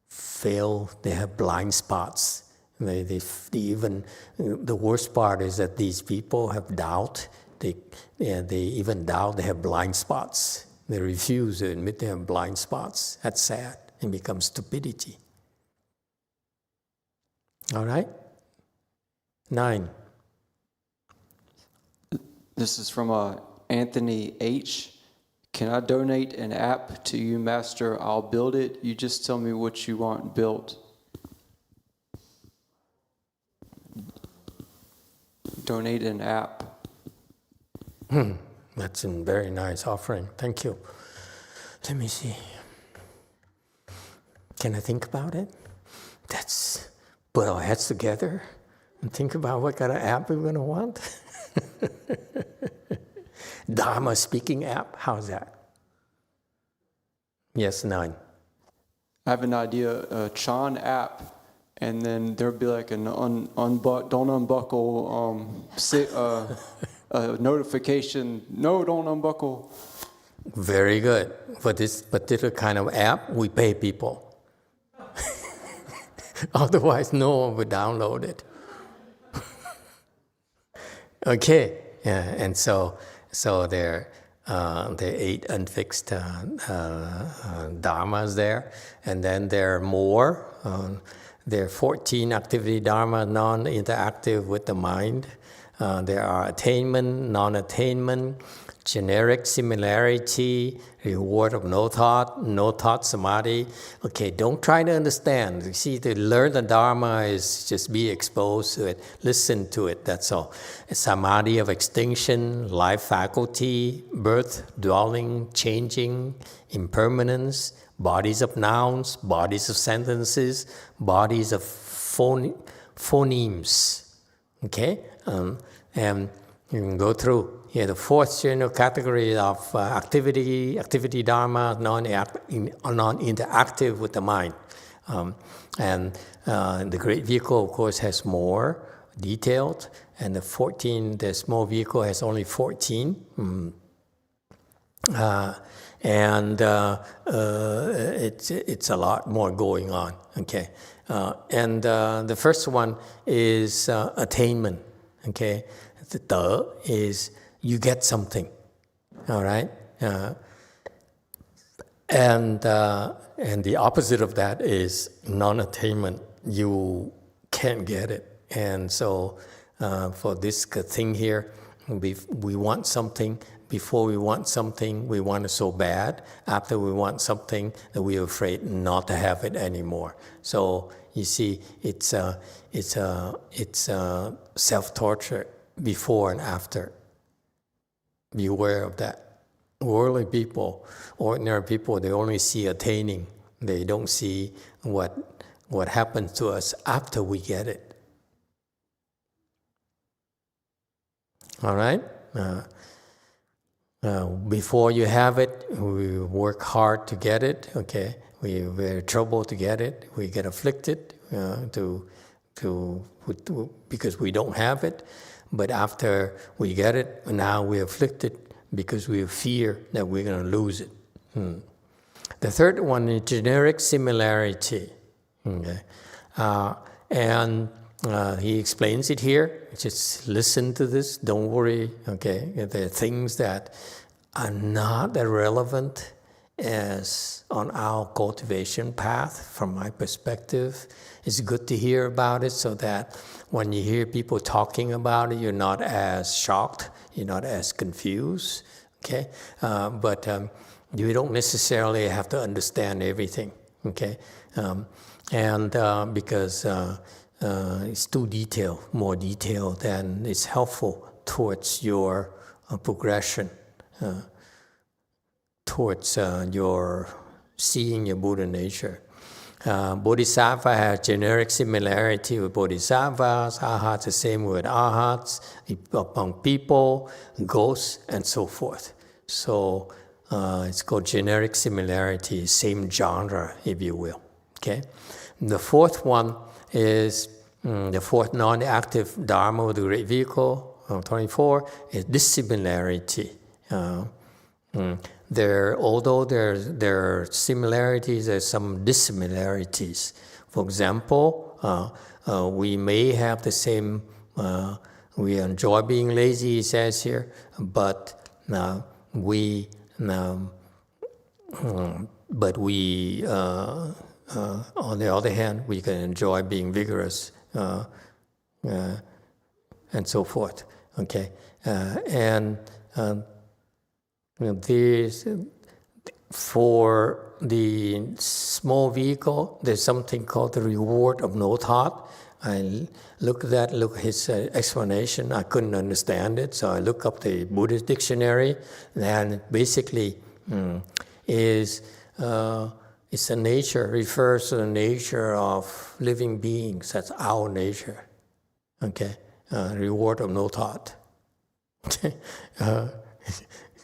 fail, they have blind spots. They even, the worst part is that these people have doubt. They even doubt, they have blind spots. They refuse to admit they have blind spots. That's sad. It becomes stupidity. All right? 9. This is from Anthony H. Can I donate an app to you, Master? I'll build it. You just tell me what you want built. Donate an app. That's a very nice offering. Thank you. Let me see. Can I think about it? Let's put our heads together and think about what kind of app we're going to want. Dharma speaking app, how's that? Yes, 9. I have an idea, a Chan app, and then there'll be like an don't unbuckle notification. No, don't unbuckle. Very good. For this particular kind of app, we pay people. Otherwise, no one would download it. Okay, yeah, and so there are 8 unfixed dharmas there, and then there are more. There are 14 activity dharma, non-interactive with the mind. There are attainment, non-attainment, generic similarity, reward of no thought samadhi. Okay, don't try to understand. You see, to learn the Dharma is just be exposed to it, listen to it, that's all. Samadhi of extinction, life faculty, birth, dwelling, changing, impermanence, bodies of nouns, bodies of sentences, bodies of phonemes. Okay? And you can go through. Yeah, the 4th general category of activity dharma, non-interactive with the mind. And the great vehicle, of course, has more detailed, and the small vehicle has only 14. It's a lot more going on. Okay, and the first one is attainment. Okay, the te is you get something, all right, and the opposite of that is non-attainment. You can't get it, and so for this thing here, we want something. Before we want something, we want it so bad. After we want something, that we're afraid not to have it anymore. So you see, it's self-torture before and after. Be aware of that. Worldly people, ordinary people, they only see attaining. They don't see what happens to us after we get it. All right? Before you have it, we work hard to get it. Okay, we're in trouble to get it. We get afflicted because we don't have it. But after we get it, now we're afflicted because we fear that we're going to lose it. The third one is generic similarity. Okay, and he explains it here. Just listen to this. Don't worry. Okay, there are things that are not that relevant as on our cultivation path. From my perspective, it's good to hear about it so that when you hear people talking about it, you're not as shocked, you're not as confused. Okay, but you don't necessarily have to understand everything. Okay, because it's too detailed, more detailed than it's helpful towards your progression, towards your seeing your Buddha nature. Bodhisattva has generic similarity with bodhisattvas, arhats the same with arhats, among people, ghosts, and so forth. So it's called generic similarity, same genre, if you will. Okay. The fourth one is the fourth non-active dharma of the great vehicle, 24, is dissimilarity. Although there are similarities, there's some dissimilarities. For example, we may have the same, we enjoy being lazy, he says here, but we But we, on the other hand, we can enjoy being vigorous and so forth. Okay, and there's for the small vehicle, there's something called the reward of no thought. I look at his explanation. I couldn't understand it, so I look up the Buddhist dictionary, and basically it's a nature, refers to the nature of living beings. That's our nature. Okay, reward of no thought.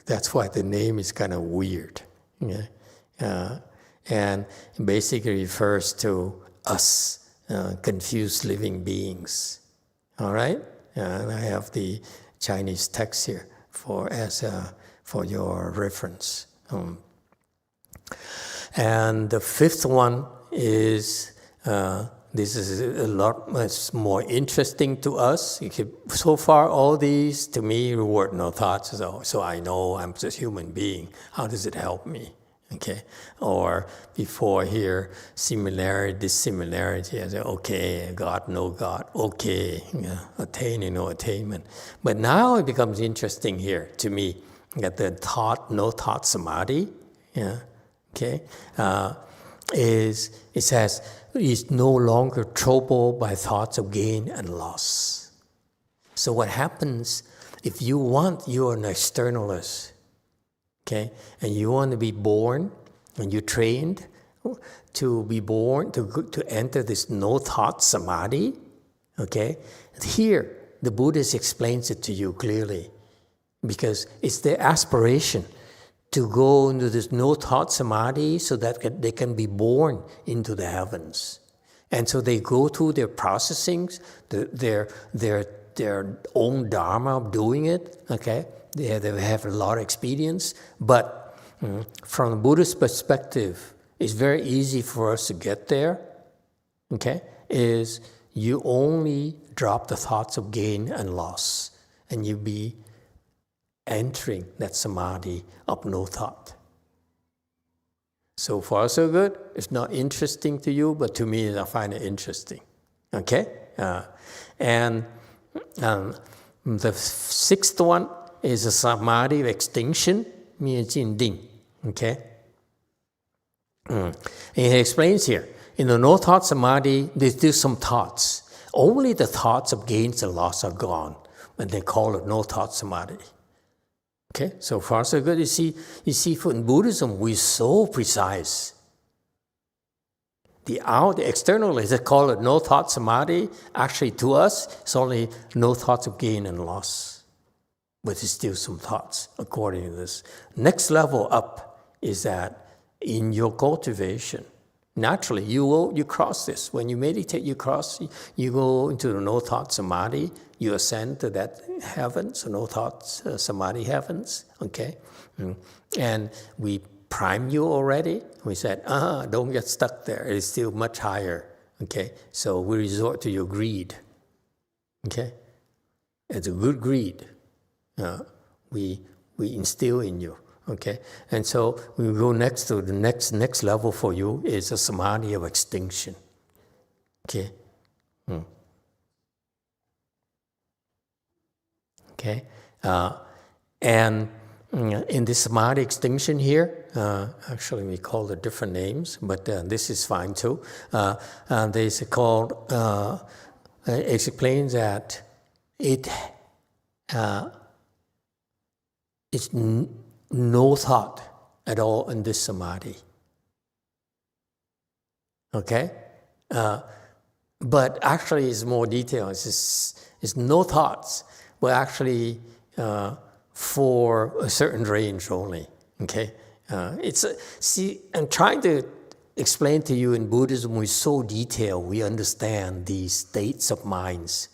That's why the name is kind of weird. Yeah. And basically refers to us, confused living beings. All right? And I have the Chinese text here for your reference. And the fifth one is, this is a lot much more interesting to us. So far, all these, to me, reward no thoughts. So I know I'm just a human being. How does it help me? Okay, or before here, similarity, dissimilarity. I say, okay, God, no God. Okay, attaining, no attainment. But now it becomes interesting here to me that the thought, no thought samadhi. Yeah, okay, it says is no longer troubled by thoughts of gain and loss. So what happens if you're an externalist? Okay, and you want to be born, and you're trained to be born, to enter this no-thought samadhi, okay? Here, the Buddhist explains it to you clearly, because it's their aspiration to go into this no-thought samadhi so that they can be born into the heavens. And so they go through their processings, their own dharma of doing it, okay? They have a lot of experience, but from a Buddhist perspective, it's very easy for us to get there, okay? Is you only drop the thoughts of gain and loss, and you be entering that samadhi of no thought. So far, so good. It's not interesting to you, but to me, I find it interesting, okay? And the sixth one is a samadhi of extinction, okay? And he explains here, in the no-thought samadhi, there's still some thoughts. Only the thoughts of gains and loss are gone, and they call it no-thought samadhi. Okay, so far so good. You see, in Buddhism, we're so precise. The externalists that call it no-thought samadhi, actually to us, it's only no thoughts of gain and loss. But there's still some thoughts according to this. Next level up is that in your cultivation, naturally you cross this. When you meditate, you go into the no-thought samadhi, you ascend to that heavens, no thoughts samadhi heavens, okay? And we prime you already. We said, don't get stuck there. It's still much higher, okay? So we resort to your greed, okay? It's a good greed. We instill in you, okay? And so we go next to the next level for you is a samadhi of extinction, okay? Okay, and in this samadhi extinction here, actually we call it different names, but this is fine too. This is called. It explains that it's no thought at all in this samadhi. Okay, but actually it's more detailed. It's no thoughts. But actually, for a certain range only. Okay, I'm trying to explain to you in Buddhism. We're so detailed. We understand these states of minds.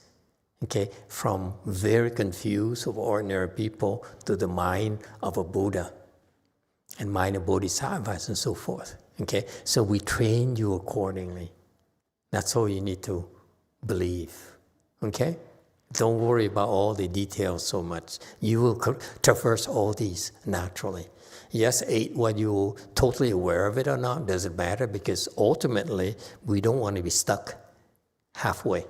Okay, from very confused of ordinary people to the mind of a Buddha, and mind of bodhisattvas and so forth. Okay, so we train you accordingly. That's all you need to believe. Okay. Don't worry about all the details so much. You will traverse all these naturally. Yes, 8, whether you're totally aware of it or not, doesn't matter, because ultimately, we don't want to be stuck halfway.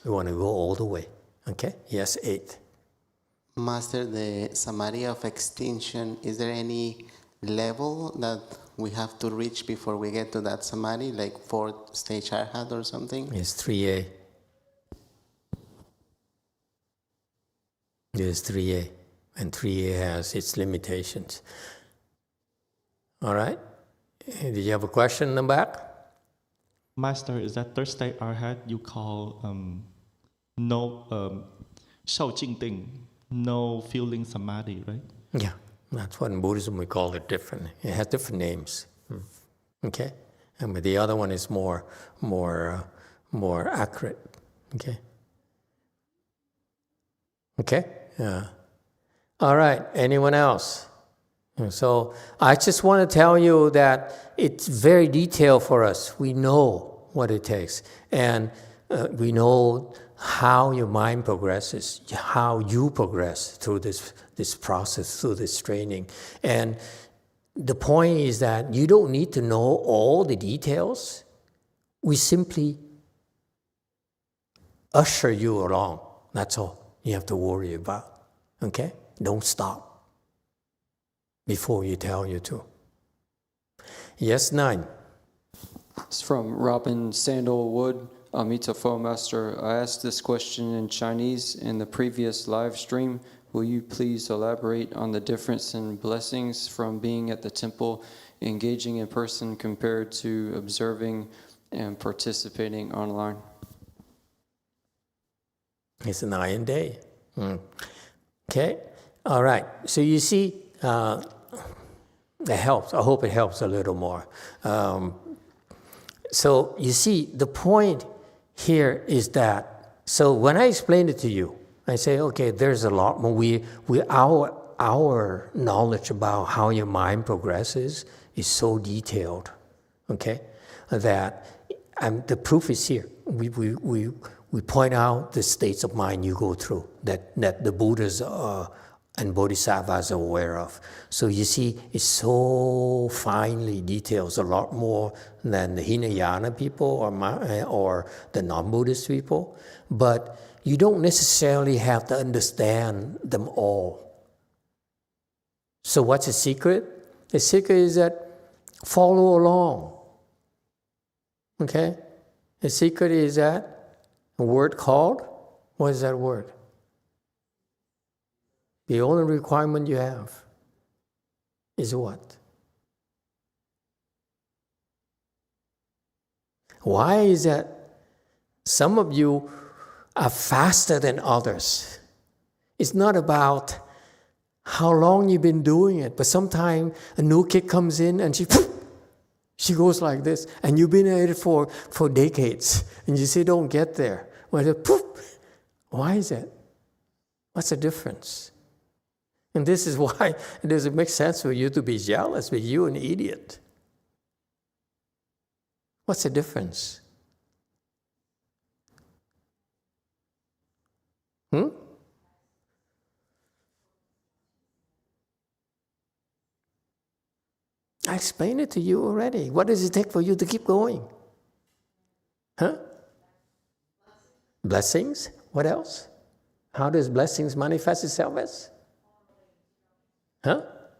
We want to go all the way. Okay? Yes, 8. Master, the samadhi of extinction, is there any level that we have to reach before we get to that samadhi, like 4th stage arhat or something? It's 3A. It's 3A. And 3A has its limitations. All right? Did you have a question in the back? Master, is that 3rd stage arhat you call no shao jing ting, no feeling samadhi, right? Yeah, that's what in Buddhism we call it different. It has different names. Okay? But the other one is more accurate. Okay? Okay? Yeah. All right, anyone else? So I just want to tell you that it's very detailed for us. We know what it takes. And we know how your mind progresses, how you progress through this process, through this training. And the point is that you don't need to know all the details. We simply usher you along. That's all you have to worry about. Okay? Don't stop before you tell you to. Yes, 9. It's from Robin Sandalwood, Emitofuo Master. I asked this question in Chinese in the previous live stream. Will you please elaborate on the difference in blessings from being at the temple, engaging in person, compared to observing and participating online? It's a night and day. Okay? All right. So you see, that helps. I hope it helps a little more. So you see, the point here is that, so when I explain it to you, I say, okay, there's a lot more. Our knowledge about how your mind progresses is so detailed, okay, that the proof is here. We point out the states of mind you go through that the Buddhas and Bodhisattvas are aware of. So you see, it's so finely detailed, a lot more than the Hinayana people or the non-Buddhist people. But you don't necessarily have to understand them all. So what's the secret? The secret is that follow along. Okay? The secret is that a word called, what is that word? The only requirement you have is what? Why is that some of you are faster than others? It's not about how long you've been doing it, but sometimes a new kid comes in and she goes like this, and you've been at it for decades, and you say, don't get there. Why is that? What's the difference? And this is why it doesn't make sense for you to be jealous, but you're an idiot. What's the difference? I explained it to you already. What does it take for you to keep going? Blessings? What else? How does blessings manifest itself as?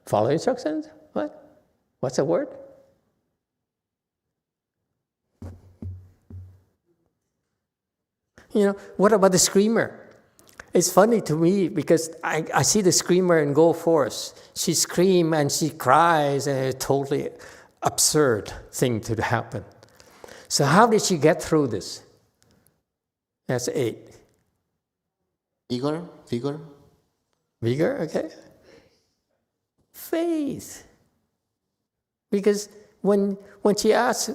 Follow instructions? What? What's the word? What about the screamer? It's funny to me because I see the screamer in Go Force. She screams and she cries, and it's a totally absurd thing to happen. So how did she get through this? That's 8. Vigor? Vigor, okay. Faith. Because when she asks,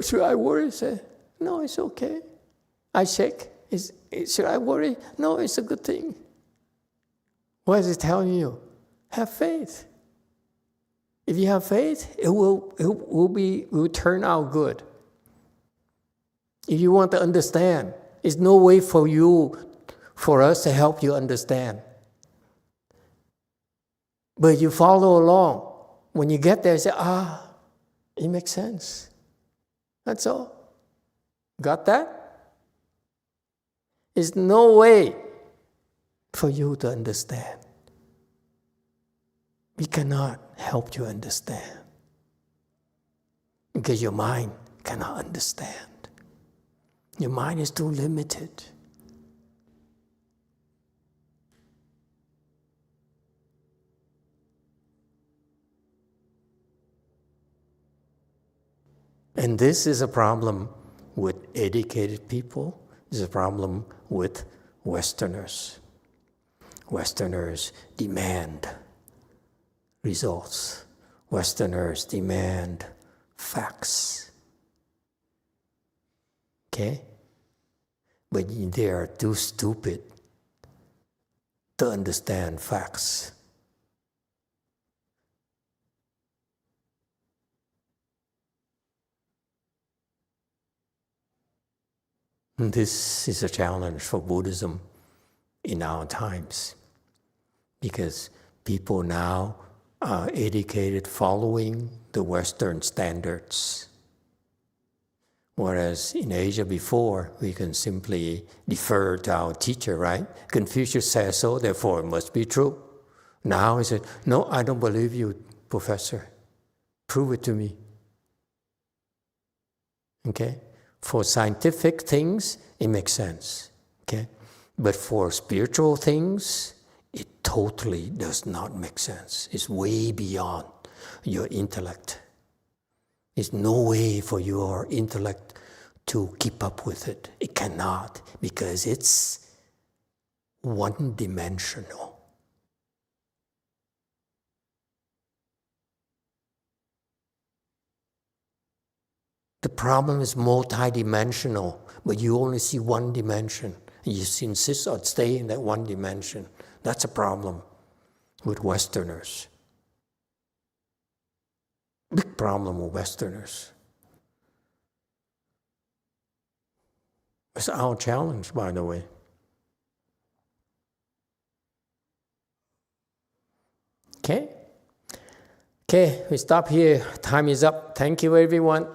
should I worry? I say, no, it's okay. I shake. Should I worry? No, it's a good thing. What is it telling you? Have faith. If you have faith, it will turn out good. If you want to understand, There's no way for us to help you understand. But you follow along. When you get there, you say, it makes sense. That's all. Got that? There's no way for you to understand. We cannot help you understand. Because your mind cannot understand. Your mind is too limited. And this is a problem with educated people. This is a problem with Westerners. Westerners demand results. Westerners demand facts. Okay? But they are too stupid to understand facts. This is a challenge for Buddhism in our times, because people now are educated following the Western standards. Whereas in Asia before, we can simply defer to our teacher, right? Confucius says so, therefore it must be true. Now he said, no, I don't believe you, professor. Prove it to me. Okay? For scientific things, it makes sense. Okay? But for spiritual things, it totally does not make sense. It's way beyond your intellect. There's no way for your intellect to keep up with it. It cannot, because it's one-dimensional. The problem is multidimensional, but you only see one dimension. You insist on staying in that one dimension. That's a problem with Westerners. Big problem with Westerners. It's our challenge, by the way. Okay? Okay, we stop here. Time is up. Thank you, everyone.